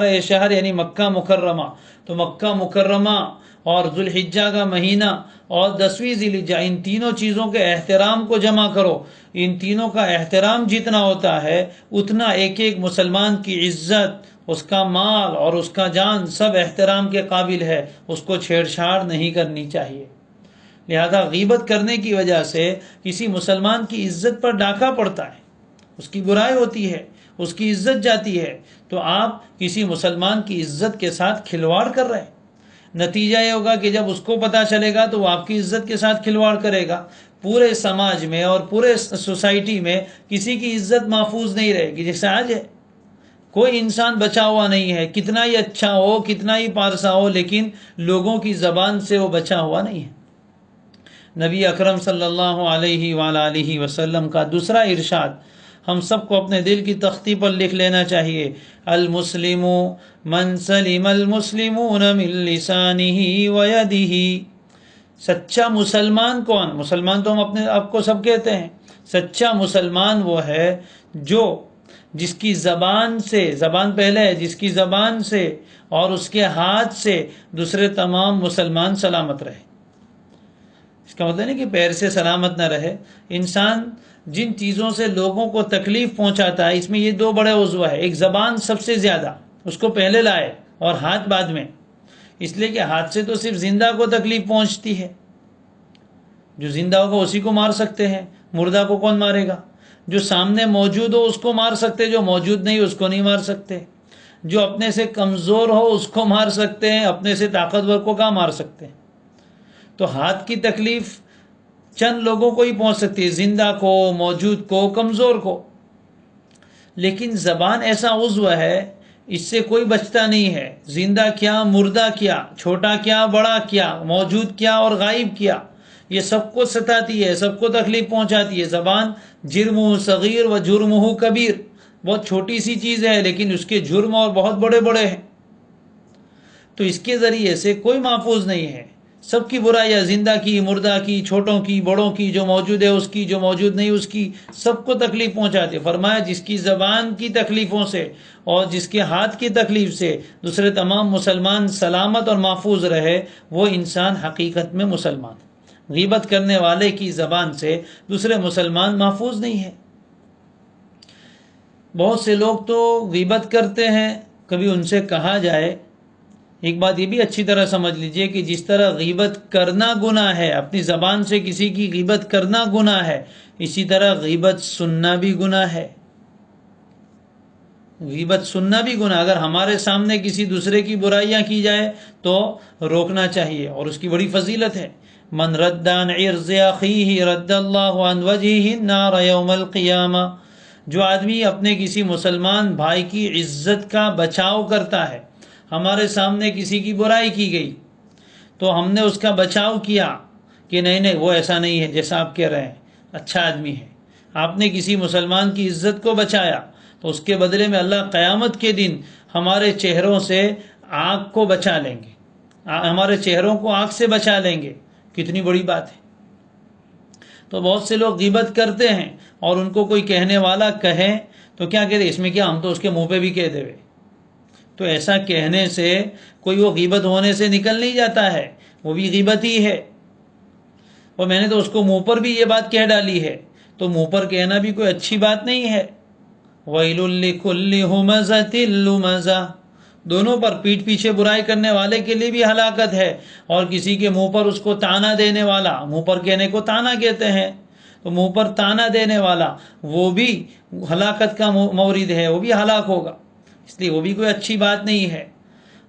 یہ شہر یعنی مکہ مکرمہ۔ تو مکہ مکرمہ اور ذی الحجہ کا مہینہ اور 10ویں ذی الحجہ، ان تینوں چیزوں کے احترام کو جمع کرو، ان تینوں کا احترام جتنا ہوتا ہے اتنا ایک ایک مسلمان کی عزت، اس کا مال اور اس کا جان سب احترام کے قابل ہے، اس کو چھیڑ چھاڑ نہیں کرنی چاہیے۔ لہذا غیبت کرنے کی وجہ سے کسی مسلمان کی عزت پر ڈاکہ پڑتا ہے، اس کی برائی ہوتی ہے، اس کی عزت جاتی ہے، تو آپ کسی مسلمان کی عزت کے ساتھ کھلواڑ کر رہے ہیں۔ نتیجہ یہ ہوگا کہ جب اس کو پتہ چلے گا تو وہ آپ کی عزت کے ساتھ کھلواڑ کرے گا، پورے سماج میں اور پورے سوسائٹی میں کسی کی عزت محفوظ نہیں رہے گی۔ جیسے آج ہے، کوئی انسان بچا ہوا نہیں ہے، کتنا ہی اچھا ہو، کتنا ہی پارسا ہو، لیکن لوگوں کی زبان سے وہ بچا ہوا نہیں ہے۔ نبی اکرم صلی اللہ علیہ وآلہ وسلم کا دوسرا ارشاد ہم سب کو اپنے دل کی تختی پر لکھ لینا چاہیے، المسلم من سلم المسلمون من لسانہ ویدہ۔ سچا مسلمان کون؟ مسلمان تو ہم اپنے آپ کو سب کہتے ہیں، سچا مسلمان وہ ہے جو جس کی زبان سے، زبان پہلے ہے، جس کی زبان سے اور اس کے ہاتھ سے دوسرے تمام مسلمان سلامت رہے۔ اس کا مطلب نہیں کہ پیر سے سلامت نہ رہے۔ انسان جن چیزوں سے لوگوں کو تکلیف پہنچاتا ہے، اس میں یہ 2 بڑے عضو ہیں، ایک زبان سب سے زیادہ، اس کو پہلے لائے، اور ہاتھ بعد میں، اس لیے کہ ہاتھ سے تو صرف زندہ کو تکلیف پہنچتی ہے، جو زندہ ہوگا اسی کو مار سکتے ہیں، مردہ کو کون مارے گا؟ جو سامنے موجود ہو اس کو مار سکتے، جو موجود نہیں اس کو نہیں مار سکتے، جو اپنے سے کمزور ہو اس کو مار سکتے ہیں، اپنے سے طاقتور کو کہاں مار سکتے ہیں؟ تو ہاتھ کی تکلیف چند لوگوں کو ہی پہنچ سکتی ہے، زندہ کو، موجود کو، کمزور کو، لیکن زبان ایسا عضو ہے اس سے کوئی بچتا نہیں ہے، زندہ کیا، مردہ کیا، چھوٹا کیا، بڑا کیا، موجود کیا اور غائب کیا، یہ سب کو ستاتی ہے، سب کو تکلیف پہنچاتی ہے۔ زبان جرمہ صغیر و جرمہ کبیر، بہت چھوٹی سی چیز ہے لیکن اس کے جرم اور بہت بڑے بڑے ہیں، تو اس کے ذریعے سے کوئی محفوظ نہیں ہے۔ سب کی برائیاں، زندہ کی، مردہ کی، چھوٹوں کی، بڑوں کی، جو موجود ہے اس کی، جو موجود نہیں اس کی، سب کو تکلیف پہنچاتے. فرمایا جس کی زبان کی تکلیفوں سے اور جس کے ہاتھ کی تکلیف سے دوسرے تمام مسلمان سلامت اور محفوظ رہے، وہ انسان حقیقت میں مسلمان. غیبت کرنے والے کی زبان سے دوسرے مسلمان محفوظ نہیں ہے. بہت سے لوگ تو غیبت کرتے ہیں، کبھی ان سے کہا جائے، ایک بات یہ بھی اچھی طرح سمجھ لیجئے کہ جس طرح غیبت کرنا گناہ ہے، اپنی زبان سے کسی کی غیبت کرنا گناہ ہے، اسی طرح غیبت سننا بھی گناہ ہے. غیبت سننا بھی گناہ. اگر ہمارے سامنے کسی دوسرے کی برائیاں کی جائے تو روکنا چاہیے، اور اس کی بڑی فضیلت ہے. من رد عن عرض اخیہ رد اللہ عن وجہہ النار یوم القیامہ. جو آدمی اپنے کسی مسلمان بھائی کی عزت کا بچاؤ کرتا ہے، ہمارے سامنے کسی کی برائی کی گئی تو ہم نے اس کا بچاؤ کیا کہ نہیں وہ ایسا نہیں ہے جیسا آپ کہہ رہے ہیں، اچھا آدمی ہے. آپ نے کسی مسلمان کی عزت کو بچایا تو اس کے بدلے میں اللہ قیامت کے دن ہمارے چہروں سے آگ کو بچا لیں گے، ہمارے چہروں کو آگ سے بچا لیں گے. کتنی بڑی بات ہے. تو بہت سے لوگ غیبت کرتے ہیں اور ان کو کوئی کہنے والا کہے تو کیا کہتے، اس میں کیا، ہم تو اس کے منہ پہ بھی کہہ دے. تو ایسا کہنے سے کوئی وہ غیبت ہونے سے نکل نہیں جاتا ہے، وہ بھی غیبت ہی ہے. اور میں نے تو اس کو منہ پر بھی یہ بات کہہ ڈالی ہے، تو منہ پر کہنا بھی کوئی اچھی بات نہیں ہے. وَيْلٌ لِكُلِّ هُمَزَةٍ لُمَزَةٍ. دونوں پر، پیٹھ پیچھے برائی کرنے والے کے لیے بھی ہلاکت ہے، اور کسی کے منہ پر اس کو تانا دینے والا، منہ پر کہنے کو تانا کہتے ہیں، تو منہ پر تانا دینے والا وہ بھی ہلاکت کا مورد ہے، وہ بھی ہلاک ہوگا. اس لیے وہ بھی کوئی اچھی بات نہیں ہے.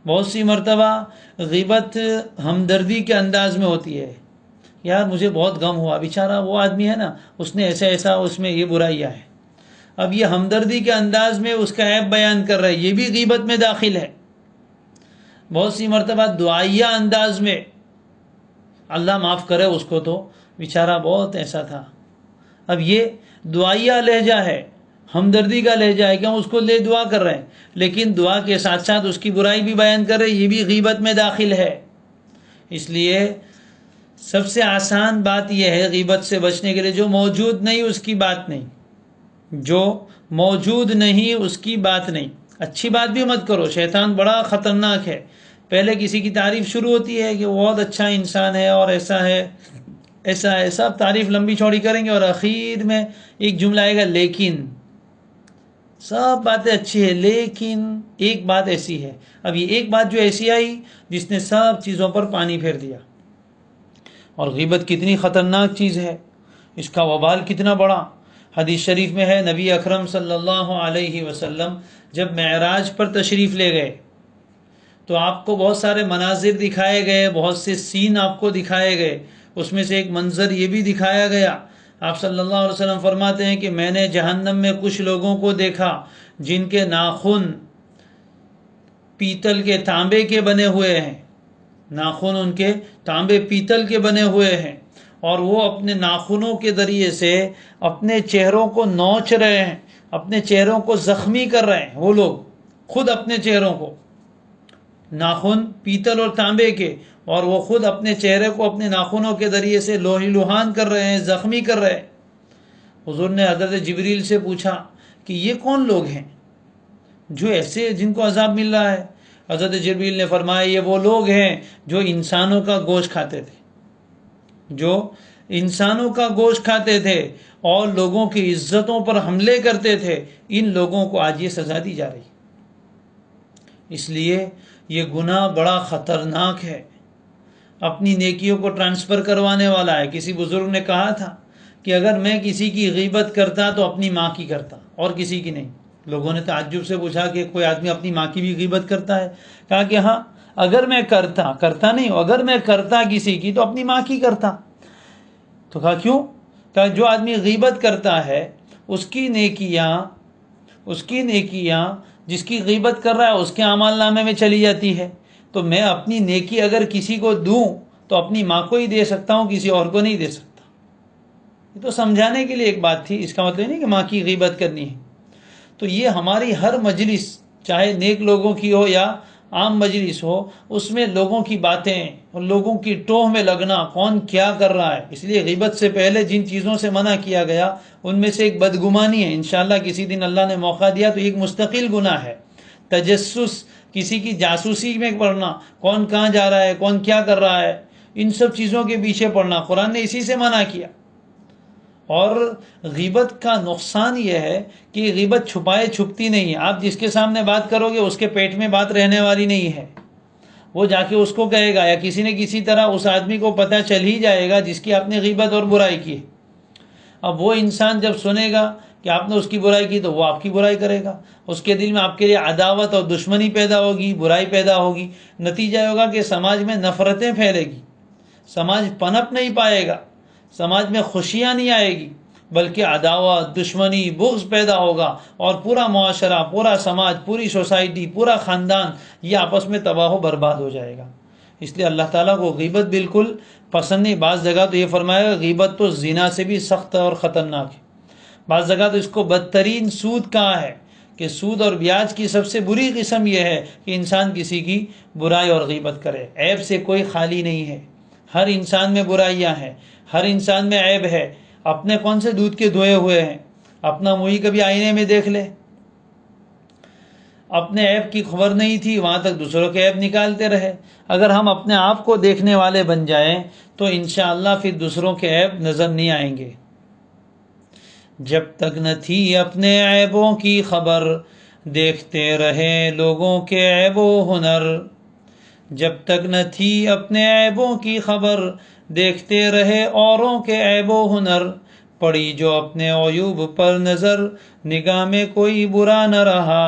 بہت سی مرتبہ غیبت ہمدردی کے انداز میں ہوتی ہے. یار مجھے بہت غم ہوا، بیچارہ وہ آدمی ہے نا، اس نے ایسا ایسا، اس میں یہ برائیاں ہیں. اب یہ ہمدردی کے انداز میں اس کا عیب بیان کر رہا ہے، یہ بھی غیبت میں داخل ہے. بہت سی مرتبہ دعائیہ انداز میں، اللہ معاف کرے اس کو، تو بیچارہ بہت ایسا تھا. اب یہ دعائیہ لہجہ ہے، ہمدردی کا لہجہ ہے کہ ہم اس کو لے دعا کر رہے ہیں، لیکن دعا کے ساتھ ساتھ اس کی برائی بھی بیان کر رہے ہیں، یہ بھی غیبت میں داخل ہے. اس لیے سب سے آسان بات یہ ہے غیبت سے بچنے کے لیے، جو موجود نہیں اس کی بات نہیں، جو موجود نہیں اس کی بات نہیں. اچھی بات بھی مت کرو، شیطان بڑا خطرناک ہے. پہلے کسی کی تعریف شروع ہوتی ہے کہ وہ بہت اچھا انسان ہے اور ایسا ہے ایسا ہے، سب تعریف لمبی چوڑی کریں گے، اور اخیر میں ایک جملہ آئے گا لیکن. سب باتیں اچھی ہے لیکن ایک بات ایسی ہے. اب یہ ایک بات جو ایسی آئی جس نے سب چیزوں پر پانی پھیر دیا. اور غیبت کتنی خطرناک چیز ہے، اس کا وبال کتنا بڑا. حدیث شریف میں ہے، نبی اکرم صلی اللہ علیہ وسلم جب معراج پر تشریف لے گئے تو آپ کو بہت سارے مناظر دکھائے گئے، بہت سے سین آپ کو دکھائے گئے. اس میں سے ایک منظر یہ بھی دکھایا گیا، آپ صلی اللہ علیہ وسلم فرماتے ہیں کہ میں نے جہنم میں کچھ لوگوں کو دیکھا جن کے ناخن پیتل کے، تانبے کے بنے ہوئے ہیں. ناخن ان کے تانبے پیتل کے بنے ہوئے ہیں، اور وہ اپنے ناخنوں کے ذریعے سے اپنے چہروں کو نوچ رہے ہیں، اپنے چہروں کو زخمی کر رہے ہیں. وہ لوگ خود اپنے چہروں کو، ناخن پیتل اور تانبے کے، اور وہ خود اپنے چہرے کو اپنے ناخنوں کے ذریعے سے لوہی لوہان کر رہے ہیں، زخمی کر رہے ہیں. حضور نے حضرت جبریل سے پوچھا کہ یہ کون لوگ ہیں جو ایسے، جن کو عذاب مل رہا ہے؟ حضرت جبریل نے فرمایا یہ وہ لوگ ہیں جو انسانوں کا گوشت کھاتے تھے، جو انسانوں کا گوشت کھاتے تھے اور لوگوں کی عزتوں پر حملے کرتے تھے. ان لوگوں کو آج یہ سزا دی جا رہی. اس لیے یہ گناہ بڑا خطرناک ہے، اپنی نیکیوں کو ٹرانسفر کروانے والا ہے. کسی بزرگ نے کہا تھا کہ اگر میں کسی کی غیبت کرتا تو اپنی ماں کی کرتا اور کسی کی نہیں. لوگوں نے تعجب سے پوچھا کہ کوئی آدمی اپنی ماں کی بھی غیبت کرتا ہے؟ کہا کہ ہاں، اگر میں کرتا نہیں، اگر میں کرتا کسی کی تو اپنی ماں کی کرتا. تو کہا کیوں؟ کہا جو آدمی غیبت کرتا ہے اس کی نیکیاں جس کی غیبت کر رہا ہے اس کے اعمال نامے میں چلی جاتی ہے. تو میں اپنی نیکی اگر کسی کو دوں تو اپنی ماں کو ہی دے سکتا ہوں، کسی اور کو نہیں دے سکتا. یہ تو سمجھانے کے لیے ایک بات تھی، اس کا مطلب نہیں کہ ماں کی غیبت کرنی ہے. تو یہ ہماری ہر مجلس، چاہے نیک لوگوں کی ہو یا عام مجلس ہو، اس میں لوگوں کی باتیں اور لوگوں کی ٹوہ میں لگنا، کون کیا کر رہا ہے. اس لیے غیبت سے پہلے جن چیزوں سے منع کیا گیا ان میں سے ایک بدگمانی ہے. انشاءاللہ کسی دن اللہ نے موقع دیا تو ایک مستقل گناہ ہے. تجسس، کسی کی جاسوسی میں پڑنا، کون کہاں جا رہا ہے، کون کیا کر رہا ہے، ان سب چیزوں کے پیچھے پڑنا، قرآن نے اسی سے منع کیا. اور غیبت کا نقصان یہ ہے کہ غیبت چھپائے چھپتی نہیں ہے. آپ جس کے سامنے بات کرو گے اس کے پیٹ میں بات رہنے والی نہیں ہے. وہ جا کے اس کو کہے گا، یا کسی نے کسی طرح اس آدمی کو پتہ چل ہی جائے گا جس کی آپ نے غیبت اور برائی کی. اب وہ انسان جب سنے گا کہ آپ نے اس کی برائی کی تو وہ آپ کی برائی کرے گا. اس کے دل میں آپ کے لیے عداوت اور دشمنی پیدا ہوگی، برائی پیدا ہوگی. نتیجہ ہوگا کہ سماج میں نفرتیں پھیلے گی، سماج پنپ نہیں پائے گا، سماج میں خوشیاں نہیں آئے گی، بلکہ عداوت، دشمنی، بغض پیدا ہوگا. اور پورا معاشرہ، پورا سماج، پوری سوسائٹی، پورا خاندان یہ آپس میں تباہ و برباد ہو جائے گا. اس لیے اللہ تعالیٰ کو غیبت بالکل پسند نہیں. بعض جگہ تو یہ فرمایا گا غیبت تو زنا سے بھی سخت اور خطرناک ہے. بعض جگہ تو اس کو بدترین سود کہا ہے کہ سود اور بیاج کی سب سے بری قسم یہ ہے کہ انسان کسی کی برائی اور غیبت کرے. عیب سے کوئی خالی نہیں ہے، ہر انسان میں برائیاں ہیں، ہر انسان میں عیب ہے. اپنے کون سے دودھ کے دھوئے ہوئے ہیں؟ اپنا منہ کبھی آئینے میں دیکھ لے. اپنے عیب کی خبر نہیں تھی، وہاں تک دوسروں کے عیب نکالتے رہے. اگر ہم اپنے آپ کو دیکھنے والے بن جائیں تو انشاءاللہ پھر دوسروں کے عیب نظر نہیں آئیں گے. جب تک نہ تھی اپنے عیبوں کی خبر، دیکھتے رہے لوگوں کے عیب و ہنر. جب تک نہ تھی اپنے عیبوں کی خبر، دیکھتے رہے اوروں کے عیب و ہنر. پڑی جو اپنے عیوب پر نظر، نگاہ میں کوئی برا نہ رہا.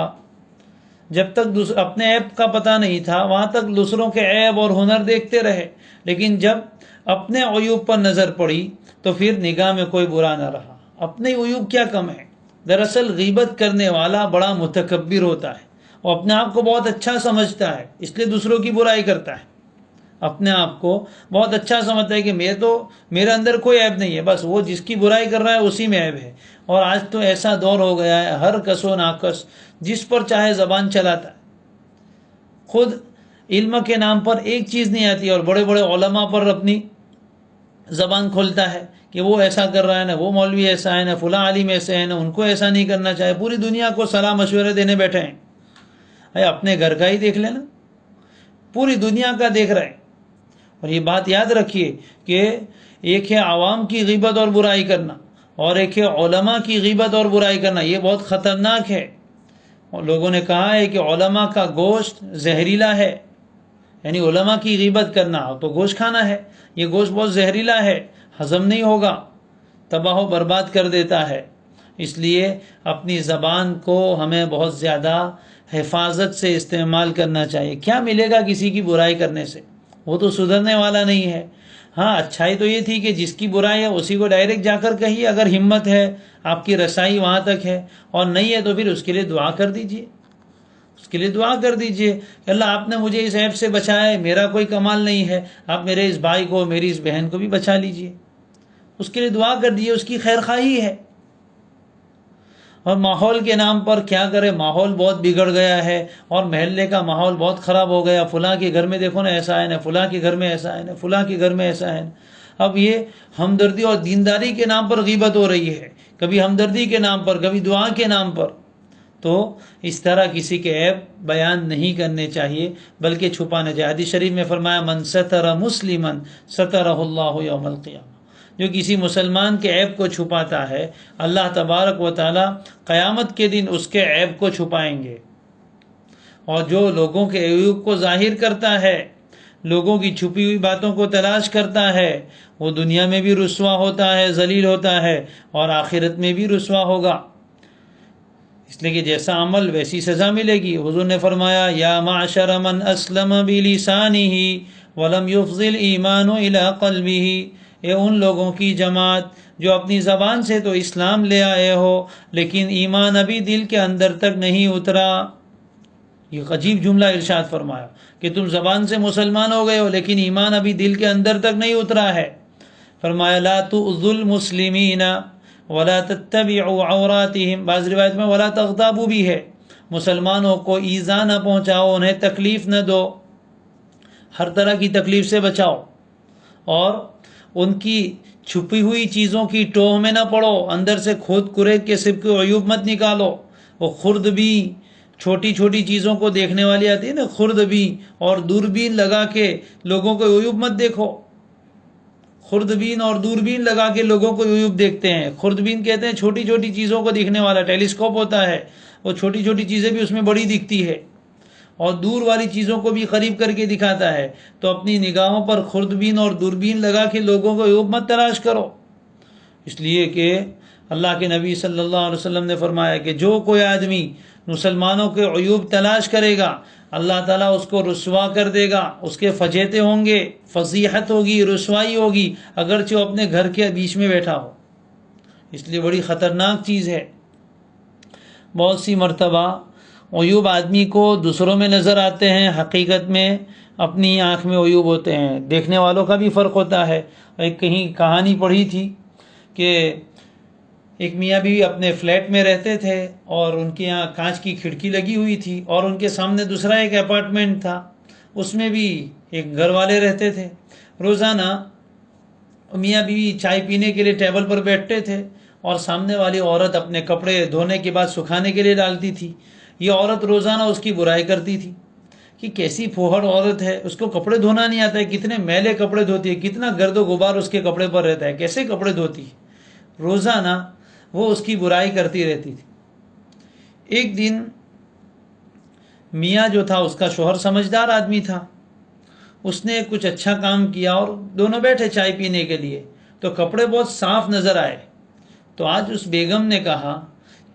جب تک اپنے عیب کا پتہ نہیں تھا وہاں تک دوسروں کے عیب اور ہنر دیکھتے رہے، لیکن جب اپنے عیوب پر نظر پڑی تو پھر نگاہ میں کوئی برا نہ رہا. اپنے عیوب کیا کم ہے؟ دراصل غیبت کرنے والا بڑا متکبر ہوتا ہے، وہ اپنے آپ کو بہت اچھا سمجھتا ہے، اس لیے دوسروں کی برائی کرتا ہے. اپنے آپ کو بہت اچھا سمجھتا ہے کہ میرے اندر کوئی عیب نہیں ہے، بس وہ جس کی برائی کر رہا ہے اسی میں عیب ہے. اور آج تو ایسا دور ہو گیا ہے، ہر کس و ناقص جس پر چاہے زبان چلاتا ہے. خود علم کے نام پر ایک چیز نہیں آتی اور بڑے بڑے علماء پر اپنی زبان کھولتا ہے کہ وہ ایسا کر رہا ہے، نا وہ مولوی ایسا ہے، نا فلاں عالم ایسے ہیں، نا ان کو ایسا نہیں کرنا چاہے. پوری دنیا کو صلاح مشورے دینے بیٹھے ہیں. اپنے گھر کا ہی دیکھ لینا، پوری دنیا کا دیکھ رہے ہیں. اور یہ بات یاد رکھیے کہ ایک ہے عوام کی غیبت اور برائی کرنا، اور ایک ہے علماء کی غیبت اور برائی کرنا. یہ بہت خطرناک ہے. اور لوگوں نے کہا ہے کہ علماء کا گوشت زہریلا ہے، یعنی علماء کی غیبت کرنا تو گوشت کھانا ہے. یہ گوشت بہت زہریلا ہے، ہضم نہیں ہوگا، تباہ و برباد کر دیتا ہے. اس لیے اپنی زبان کو ہمیں بہت زیادہ حفاظت سے استعمال کرنا چاہیے. کیا ملے گا کسی کی برائی کرنے سے؟ وہ تو سدھرنے والا نہیں ہے. ہاں اچھائی تو یہ تھی کہ جس کی برائی ہے اسی کو ڈائریکٹ جا کر کہیے، اگر ہمت ہے، آپ کی رسائی وہاں تک ہے. اور نہیں ہے تو پھر اس کے لیے دعا کر دیجئے، اس کے لیے دعا کر دیجئے کہ اللہ آپ نے مجھے اس عیب سے بچایا ہے، میرا کوئی کمال نہیں ہے، آپ میرے اس بھائی کو، میری اس بہن کو بھی بچا لیجئے. اس کے لیے دعا کر دیجئے، اس کی خیر خواہی ہے. اور ماحول کے نام پر کیا کرے، ماحول بہت بگڑ گیا ہے اور محلے کا ماحول بہت خراب ہو گیا. فلاں کے گھر میں دیکھو نا ایسا ہے، نا فلاں کے گھر میں ایسا ہے، نا فلاں کے گھر میں ایسا ہے. اب یہ ہمدردی اور دینداری کے نام پر غیبت ہو رہی ہے، کبھی ہمدردی کے نام پر، کبھی دعا کے نام پر. تو اس طرح کسی کے عیب بیان نہیں کرنے چاہیے بلکہ چھپانا چاہیے. حدیث شریف میں فرمایا من ستر مسلما سترہ اللہ یوم القیامہ. جو کسی مسلمان کے عیب کو چھپاتا ہے اللہ تبارک و تعالی قیامت کے دن اس کے عیب کو چھپائیں گے. اور جو لوگوں کے عیوب کو ظاہر کرتا ہے، لوگوں کی چھپی ہوئی باتوں کو تلاش کرتا ہے، وہ دنیا میں بھی رسوا ہوتا ہے، ذلیل ہوتا ہے، اور آخرت میں بھی رسوا ہوگا. اس لیے کہ جیسا عمل ویسی سزا ملے گی. حضور نے فرمایا یا معشر من اسلم بلسانہ ولم یفضل ایمان الی قلبہ. اے ان لوگوں کی جماعت جو اپنی زبان سے تو اسلام لے آئے ہو لیکن ایمان ابھی دل کے اندر تک نہیں اترا. یہ عجیب جملہ ارشاد فرمایا کہ تم زبان سے مسلمان ہو گئے ہو لیکن ایمان ابھی دل کے اندر تک نہیں اترا ہے. فرمایا لا تؤذوا المسلمین ولا تتبعوا عوراتهم. بعض روایت میں ولا تغتابوا بھی ہے. مسلمانوں کو ایذا نہ پہنچاؤ، انہیں تکلیف نہ دو. ہر طرح کی تکلیف سے بچاؤ، اور ان کی چھپی ہوئی چیزوں کی ٹوہ میں نہ پڑو، اندر سے کھود کریک کے سب کے عیوب مت نکالو۔ وہ خوردبین، چھوٹی چھوٹی چیزوں کو دیکھنے والی آتی ہے نا خوردبین، اور دوربین لگا کے لوگوں کو عیوب مت دیکھو۔ خوردبین اور دوربین لگا کے لوگوں کو عیوب دیکھتے ہیں۔ خوردبین کہتے ہیں چھوٹی چھوٹی چیزوں کو دیکھنے والا، ٹیلیسکوپ ہوتا ہے، وہ چھوٹی چھوٹی چیزیں بھی اس میں بڑی دکھتی ہے، اور دور والی چیزوں کو بھی قریب کر کے دکھاتا ہے۔ تو اپنی نگاہوں پر خوردبین اور دوربین لگا کے لوگوں کو عیوب مت تلاش کرو، اس لیے کہ اللہ کے نبی صلی اللہ علیہ وسلم نے فرمایا کہ جو کوئی آدمی مسلمانوں کے عیوب تلاش کرے گا، اللہ تعالیٰ اس کو رسوا کر دے گا، اس کے فجیتے ہوں گے، فضیحت ہوگی، رسوائی ہوگی، اگرچہ وہ اپنے گھر کے بیچ میں بیٹھا ہو۔ اس لیے بڑی خطرناک چیز ہے۔ بہت سی مرتبہ عیوب آدمی کو دوسروں میں نظر آتے ہیں، حقیقت میں اپنی آنکھ میں عیوب ہوتے ہیں۔ دیکھنے والوں کا بھی فرق ہوتا ہے۔ ایک کہیں کہانی پڑھی تھی کہ ایک میاں بیوی اپنے فلیٹ میں رہتے تھے، اور ان کے یہاں کانچ کی کھڑکی لگی ہوئی تھی، اور ان کے سامنے دوسرا ایک اپارٹمنٹ تھا، اس میں بھی ایک گھر والے رہتے تھے۔ روزانہ میاں بیوی چائے پینے کے لیے ٹیبل پر بیٹھتے تھے، اور سامنے والی عورت اپنے کپڑے دھونے کے بعد سکھانے کے لیے ڈالتی تھی۔ یہ عورت روزانہ اس کی برائی کرتی تھی کہ کیسی پھوہڑ عورت ہے، اس کو کپڑے دھونا نہیں آتا ہے، کتنے میلے کپڑے دھوتی ہے، کتنا گرد و غبار اس کے کپڑے پر رہتا ہے، کیسے کپڑے دھوتی ہے۔ روزانہ وہ اس کی برائی کرتی رہتی تھی۔ ایک دن میاں جو تھا، اس کا شوہر سمجھدار آدمی تھا، اس نے کچھ اچھا کام کیا، اور دونوں بیٹھے چائے پینے کے لیے، تو کپڑے بہت صاف نظر آئے۔ تو آج اس بیگم نے کہا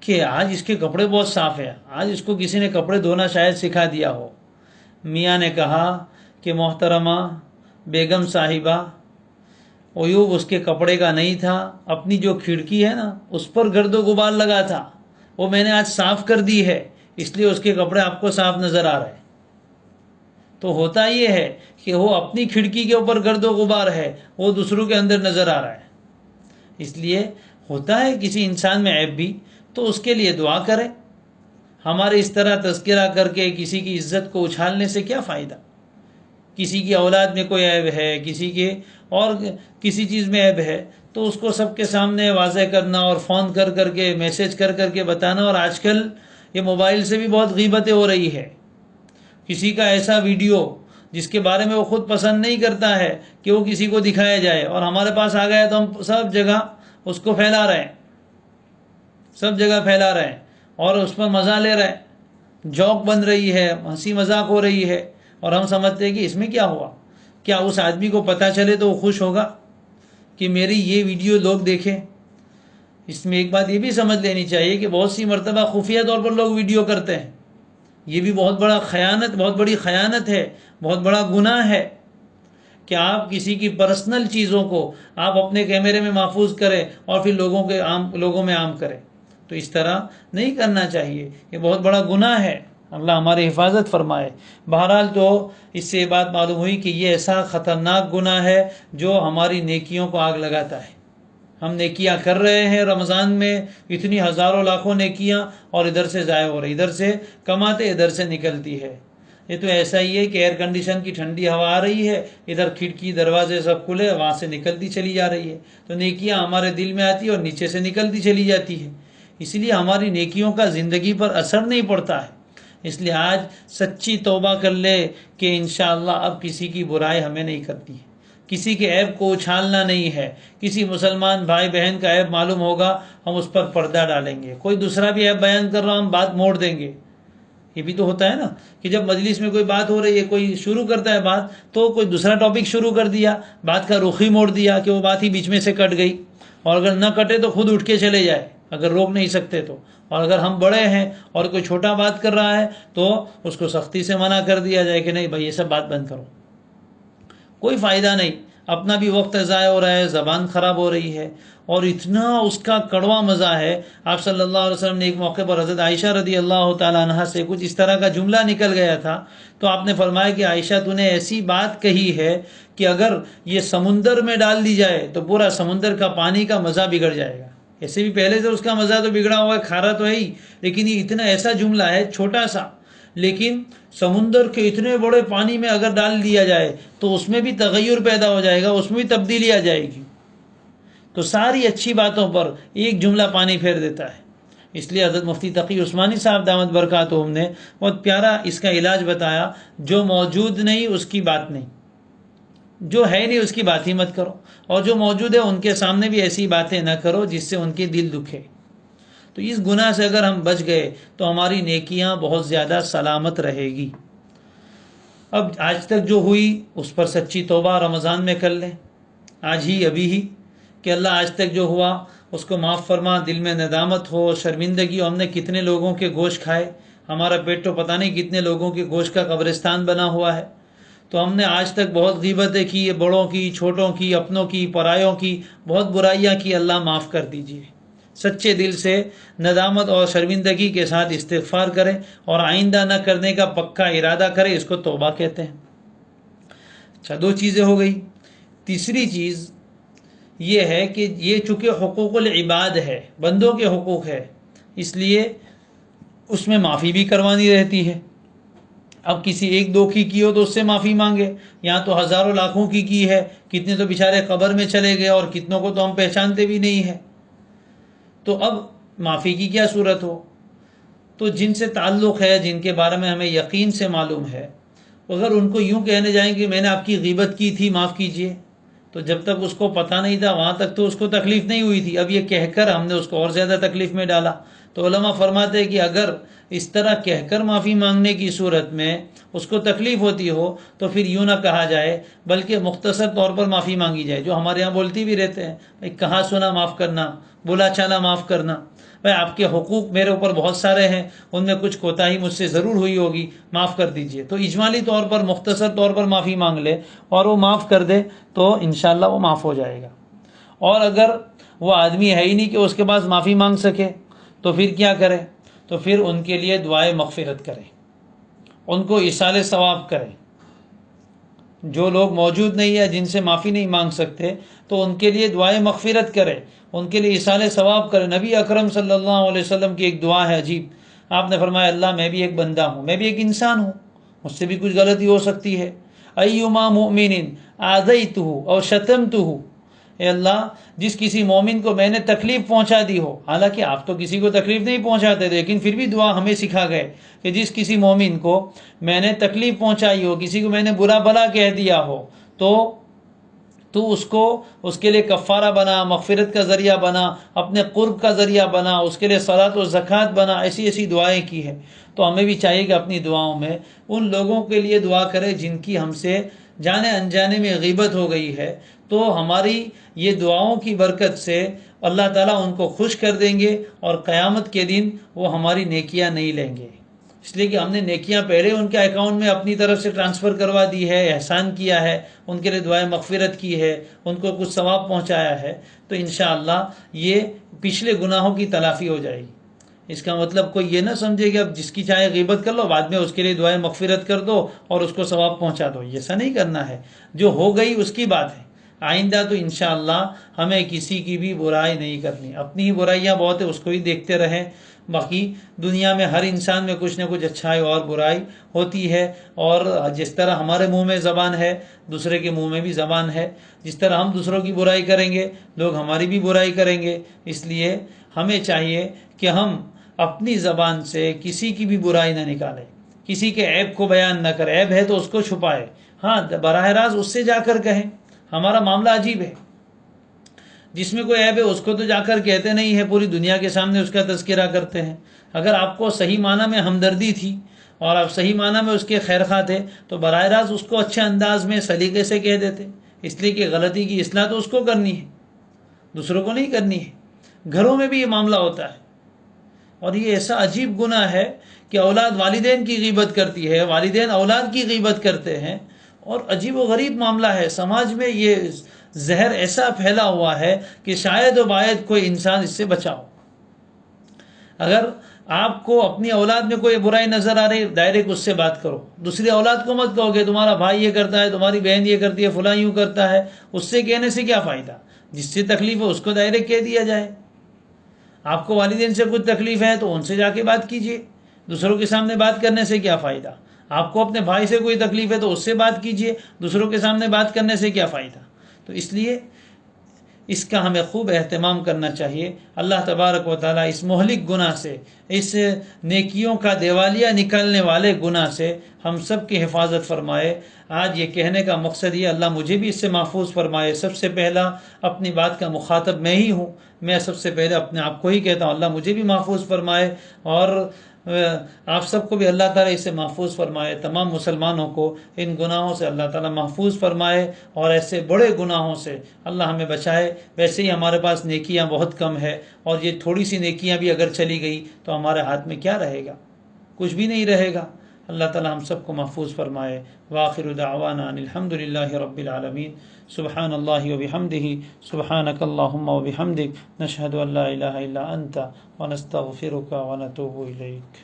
کہ آج اس کے کپڑے بہت صاف ہیں، آج اس کو کسی نے کپڑے دھونا شاید سکھا دیا ہو۔ میاں نے کہا کہ محترمہ بیگم صاحبہ، عیوب اس کے کپڑے کا نہیں تھا، اپنی جو کھڑکی ہے نا اس پر گرد و غبار لگا تھا، وہ میں نے آج صاف کر دی ہے، اس لیے اس کے کپڑے آپ کو صاف نظر آ رہے ہیں۔ تو ہوتا یہ ہے کہ وہ اپنی کھڑکی کے اوپر گرد و غبار ہے، وہ دوسروں کے اندر نظر آ رہا ہے۔ اس لیے ہوتا ہے کسی انسان میں عیب بھی، تو اس کے لیے دعا کرے۔ ہمارے اس طرح تذکرہ کر کے کسی کی عزت کو اچھالنے سے کیا فائدہ؟ کسی کی اولاد میں کوئی عیب ہے، کسی کے اور کسی چیز میں عیب ہے، تو اس کو سب کے سامنے واضح کرنا، اور فون کر کر کے، میسج کر کر کے بتانا۔ اور آج کل یہ موبائل سے بھی بہت غیبتیں ہو رہی ہے۔ کسی کا ایسا ویڈیو جس کے بارے میں وہ خود پسند نہیں کرتا ہے کہ وہ کسی کو دکھایا جائے، اور ہمارے پاس آ گیا تو ہم سب جگہ اس کو پھیلا رہے ہیں، سب جگہ پھیلا رہے ہیں، اور اس پر مزہ لے رہے ہیں، جوک بن رہی ہے، ہنسی مذاق ہو رہی ہے، اور ہم سمجھتے ہیں کہ اس میں کیا ہوا؟ کیا اس آدمی کو پتہ چلے تو وہ خوش ہوگا کہ میری یہ ویڈیو لوگ دیکھیں؟ اس میں ایک بات یہ بھی سمجھ لینی چاہیے کہ بہت سی مرتبہ خفیہ طور پر لوگ ویڈیو کرتے ہیں۔ یہ بھی بہت بڑی خیانت ہے، بہت بڑا گناہ ہے کہ آپ کسی کی پرسنل چیزوں کو آپ اپنے کیمرے میں محفوظ کریں اور پھر لوگوں میں عام کریں۔ تو اس طرح نہیں کرنا چاہیے، یہ بہت بڑا گناہ ہے، اللہ ہماری حفاظت فرمائے۔ بہرحال تو اس سے یہ بات معلوم ہوئی کہ یہ ایسا خطرناک گناہ ہے جو ہماری نیکیوں کو آگ لگاتا ہے۔ ہم نیکیاں کر رہے ہیں رمضان میں، اتنی ہزاروں لاکھوں نیکیاں، اور ادھر سے ضائع ہو رہی، ادھر سے کماتے ادھر سے نکلتی ہے۔ یہ تو ایسا ہی ہے کہ ایئر کنڈیشن کی ٹھنڈی ہوا آ رہی ہے، ادھر کھڑکی دروازے سب کھلے، وہاں سے نکلتی چلی جا رہی ہے، تو نیکیاں ہمارے دل میں آتی ہے اور نیچے سے نکلتی چلی جاتی ہے۔ اس لیے ہماری نیکیوں کا زندگی پر اثر نہیں پڑتا ہے۔ اس لیے آج سچی توبہ کر لے کہ انشاءاللہ اب کسی کی برائی ہمیں نہیں کرتی ہے، کسی کے عیب کو اچھالنا نہیں ہے۔ کسی مسلمان بھائی بہن کا عیب معلوم ہوگا، ہم اس پر پردہ ڈالیں گے۔ کوئی دوسرا بھی عیب بیان کر رہا، ہم بات موڑ دیں گے۔ یہ بھی تو ہوتا ہے نا کہ جب مجلس میں کوئی بات ہو رہی ہے، کوئی شروع کرتا ہے بات، تو کوئی دوسرا ٹاپک شروع کر دیا، بات کا رخ ہی موڑ دیا کہ وہ بات ہی بیچ میں سے کٹ گئی، اور اگر نہ کٹے تو خود اٹھ کے چلے جائے اگر روک نہیں سکتے تو۔ اور اگر ہم بڑے ہیں اور کوئی چھوٹا بات کر رہا ہے تو اس کو سختی سے منع کر دیا جائے کہ نہیں بھائی یہ سب بات بند کرو، کوئی فائدہ نہیں، اپنا بھی وقت ضائع ہو رہا ہے، زبان خراب ہو رہی ہے، اور اتنا اس کا کڑوا مزہ ہے۔ آپ صلی اللہ علیہ وسلم نے ایک موقع پر حضرت عائشہ رضی اللہ تعالیٰ عنہ سے کچھ اس طرح کا جملہ نکل گیا تھا، تو آپ نے فرمایا کہ عائشہ تو نے ایسی بات کہی ہے کہ اگر یہ سمندر میں ڈال دی جائے تو پورا سمندر کا پانی کا مزہ بگڑ جائے گا۔ ایسے بھی پہلے سے اس کا مزہ تو بگڑا ہوا ہے، کھارا تو ہے ہی، لیکن یہ اتنا ایسا جملہ ہے چھوٹا سا، لیکن سمندر کے اتنے بڑے پانی میں اگر ڈال دیا جائے تو اس میں بھی تغیر پیدا ہو جائے گا، اس میں بھی تبدیلی آ جائے گی. تو ساری اچھی باتوں پر ایک جملہ پانی پھیر دیتا ہے. اس لیے حضرت مفتی تقی عثمانی صاحب دامت برکاتہم نے بہت پیارا اس کا علاج بتایا، جو موجود نہیں اس کی بات نہیں، جو ہے نہیں اس کی بات ہی مت کرو، اور جو موجود ہے ان کے سامنے بھی ایسی باتیں نہ کرو جس سے ان کے دل دکھے. تو اس گناہ سے اگر ہم بچ گئے تو ہماری نیکیاں بہت زیادہ سلامت رہے گی. اب آج تک جو ہوئی اس پر سچی توبہ رمضان میں کر لیں، آج ہی ابھی ہی، کہ اللہ آج تک جو ہوا اس کو معاف فرما. دل میں ندامت ہو، شرمندگی ہو، ہم نے کتنے لوگوں کے گوشت کھائے، ہمارا پیٹ تو پتہ نہیں کتنے لوگوں کے گوشت کا قبرستان بنا ہوا ہے. تو ہم نے آج تک بہت غیبتیں کی، بڑوں کی، چھوٹوں کی، اپنوں کی، پرایوں کی، بہت برائیاں کی. اللہ معاف کر دیجیے. سچے دل سے ندامت اور شرمندگی کے ساتھ استغفار کریں اور آئندہ نہ کرنے کا پکا ارادہ کریں. اس کو توبہ کہتے ہیں. اچھا، 2 چیزیں ہو گئی. تیسری چیز یہ ہے کہ یہ چونکہ حقوق العباد ہے، بندوں کے حقوق ہے، اس لیے اس میں معافی بھی کروانی رہتی ہے. اب کسی 1-2 کی ہو تو اس سے معافی مانگے، یہاں تو ہزاروں لاکھوں کی ہے، کتنے تو بیچارے قبر میں چلے گئے اور کتنوں کو تو ہم پہچانتے بھی نہیں ہیں. تو اب معافی کی کیا صورت ہو؟ تو جن سے تعلق ہے، جن کے بارے میں ہمیں یقین سے معلوم ہے، اگر ان کو یوں کہنے جائیں کہ میں نے آپ کی غیبت کی تھی، معاف کیجئے، تو جب تک اس کو پتہ نہیں تھا وہاں تک تو اس کو تکلیف نہیں ہوئی تھی. اب یہ کہہ کر ہم نے اس کو اور زیادہ تکلیف میں ڈالا. تو علماء فرماتے ہیں کہ اگر اس طرح کہہ کر معافی مانگنے کی صورت میں اس کو تکلیف ہوتی ہو تو پھر یوں نہ کہا جائے، بلکہ مختصر طور پر معافی مانگی جائے، جو ہمارے یہاں بولتی بھی رہتے ہیں، بھائی کہا سنا معاف کرنا، بولا چالا معاف کرنا. بھائی آپ کے حقوق میرے اوپر بہت سارے ہیں، ان میں کچھ کوتاہی مجھ سے ضرور ہوئی ہوگی، معاف کر دیجئے. تو اجمالی طور پر، مختصر طور پر معافی مانگ لے اور وہ معاف کر دے تو انشاءاللہ وہ معاف ہو جائے گا. اور اگر وہ آدمی ہے ہی نہیں کہ اس کے پاس معافی مانگ سکے تو پھر کیا کرے؟ تو پھر ان کے لیے دعائے مغفرت کریں، ان کو ایصال ثواب کریں. جو لوگ موجود نہیں ہے، جن سے معافی نہیں مانگ سکتے، تو ان کے لیے دعائے مغفرت کریں، ان کے لیے ایصال ثواب کریں. نبی اکرم صلی اللہ علیہ وسلم کی ایک دعا ہے عجیب. آپ نے فرمایا، اللہ میں بھی ایک بندہ ہوں، میں بھی ایک انسان ہوں، مجھ سے بھی کچھ غلطی ہو سکتی ہے. ایما مؤمن آذیتہ او شتمتہ، اے اللہ جس کسی مومن کو میں نے تکلیف پہنچا دی ہو، حالانکہ آپ تو کسی کو تکلیف نہیں پہنچاتے تھے، لیکن پھر بھی دعا ہمیں سکھا گئے کہ جس کسی مومن کو میں نے تکلیف پہنچائی ہو، کسی کو میں نے برا بھلا کہہ دیا ہو، تو اس کو، اس کے لیے کفارہ بنا، مغفرت کا ذریعہ بنا، اپنے قرب کا ذریعہ بنا، اس کے لیے صلاۃ و زکوٰۃ بنا. ایسی ایسی دعائیں کی ہیں. تو ہمیں بھی چاہیے کہ اپنی دعاؤں میں ان لوگوں کے لیے دعا کرے جن کی ہم سے جانے انجانے میں غیبت ہو گئی ہے. تو ہماری یہ دعاؤں کی برکت سے اللہ تعالیٰ ان کو خوش کر دیں گے اور قیامت کے دن وہ ہماری نیکیاں نہیں لیں گے، اس لیے کہ ہم نے نیکیاں پہلے ان کے اکاؤنٹ میں اپنی طرف سے ٹرانسفر کروا دی ہے، احسان کیا ہے، ان کے لیے دعائیں مغفرت کی ہے، ان کو کچھ ثواب پہنچایا ہے. تو انشاءاللہ یہ پچھلے گناہوں کی تلافی ہو جائے گی. اس کا مطلب کوئی یہ نہ سمجھے کہ اب جس کی چاہے غیبت کر لو، بعد میں اس کے لیے دعائیں مغفرت کر دو اور اس کو ثواب پہنچا دو. ایسا نہیں کرنا ہے. جو ہو گئی اس کی بات ہے. آئندہ تو انشاءاللہ ہمیں کسی کی بھی برائی نہیں کرنی. اپنی ہی برائیاں بہت ہے، اس کو ہی دیکھتے رہیں. باقی دنیا میں ہر انسان میں کچھ نہ کچھ اچھائی اور برائی ہوتی ہے، اور جس طرح ہمارے منہ میں زبان ہے، دوسرے کے منہ میں بھی زبان ہے. جس طرح ہم دوسروں کی برائی کریں گے، لوگ ہماری بھی برائی کریں گے. اس لیے ہمیں چاہیے کہ ہم اپنی زبان سے کسی کی بھی برائی نہ نکالیں، کسی کے عیب کو بیان نہ کریں. عیب ہے تو اس کو چھپائے، ہاں براہ راست اس سے جا کر کہیں. ہمارا معاملہ عجیب ہے، جس میں کوئی عیب ہے اس کو تو جا کر کہتے نہیں ہیں، پوری دنیا کے سامنے اس کا تذکرہ کرتے ہیں. اگر آپ کو صحیح معنی میں ہمدردی تھی اور آپ صحیح معنی میں اس کے خیر خواہ تھے تو براہ راست اس کو اچھے انداز میں سلیقے سے کہہ دیتے، اس لیے کہ غلطی کی اصلاح تو اس کو کرنی ہے، دوسروں کو نہیں کرنی ہے. گھروں میں بھی یہ معاملہ ہوتا ہے، اور یہ ایسا عجیب گناہ ہے کہ اولاد والدین کی غیبت کرتی ہے، والدین اولاد کی غیبت کرتے ہیں، اور عجیب و غریب معاملہ ہے. سماج میں یہ زہر ایسا پھیلا ہوا ہے کہ شاید و باید کوئی انسان اس سے بچاؤ. اگر آپ کو اپنی اولاد میں کوئی برائی نظر آ رہی، ڈائریکٹ اس سے بات کرو. دوسری اولاد کو مت کہو کہ تمہارا بھائی یہ کرتا ہے، تمہاری بہن یہ کرتی ہے، فلاں یوں کرتا ہے. اس سے کہنے سے کیا فائدہ؟ جس سے تکلیف ہے اس کو ڈائریکٹ کہہ دیا جائے. آپ کو والدین سے کچھ تکلیف ہے تو ان سے جا کے بات کیجیے. دوسروں کے سامنے بات کرنے سے کیا فائدہ؟ آپ کو اپنے بھائی سے کوئی تکلیف ہے تو اس سے بات کیجئے، دوسروں کے سامنے بات کرنے سے کیا فائدہ؟ تو اس لیے اس کا ہمیں خوب اہتمام کرنا چاہیے۔ اللہ تبارک و تعالیٰ اس مہلک گناہ سے، اس نیکیوں کا دیوالیہ نکالنے والے گناہ سے ہم سب کی حفاظت فرمائے۔ آج یہ کہنے کا مقصد یہ اللہ مجھے بھی اس سے محفوظ فرمائے۔ سب سے پہلا اپنی بات کا مخاطب میں ہی ہوں، میں سب سے پہلے اپنے آپ کو ہی کہتا ہوں اللہ مجھے بھی محفوظ فرمائے، اور آپ سب کو بھی اللہ تعالیٰ اس سے محفوظ فرمائے۔ تمام مسلمانوں کو ان گناہوں سے اللہ تعالیٰ محفوظ فرمائے، اور ایسے بڑے گناہوں سے اللہ ہمیں بچائے۔ ویسے ہی ہمارے پاس نیکیاں بہت کم ہے، اور یہ تھوڑی سی نیکیاں بھی اگر چلی گئی تو ہمارے ہاتھ میں کیا رہے گا؟ کچھ بھی نہیں رہے گا۔ اللہ تعالیٰ ہم سب کو محفوظ فرمائے۔ وآخر دعوانا ان الحمد للہ رب العالمین۔ سبحان اللہ وبحمدہ، سبحانک اللہم وبحمدک، نشہد ان لا الہ الا انت ونستغفرک ونتوب الیک۔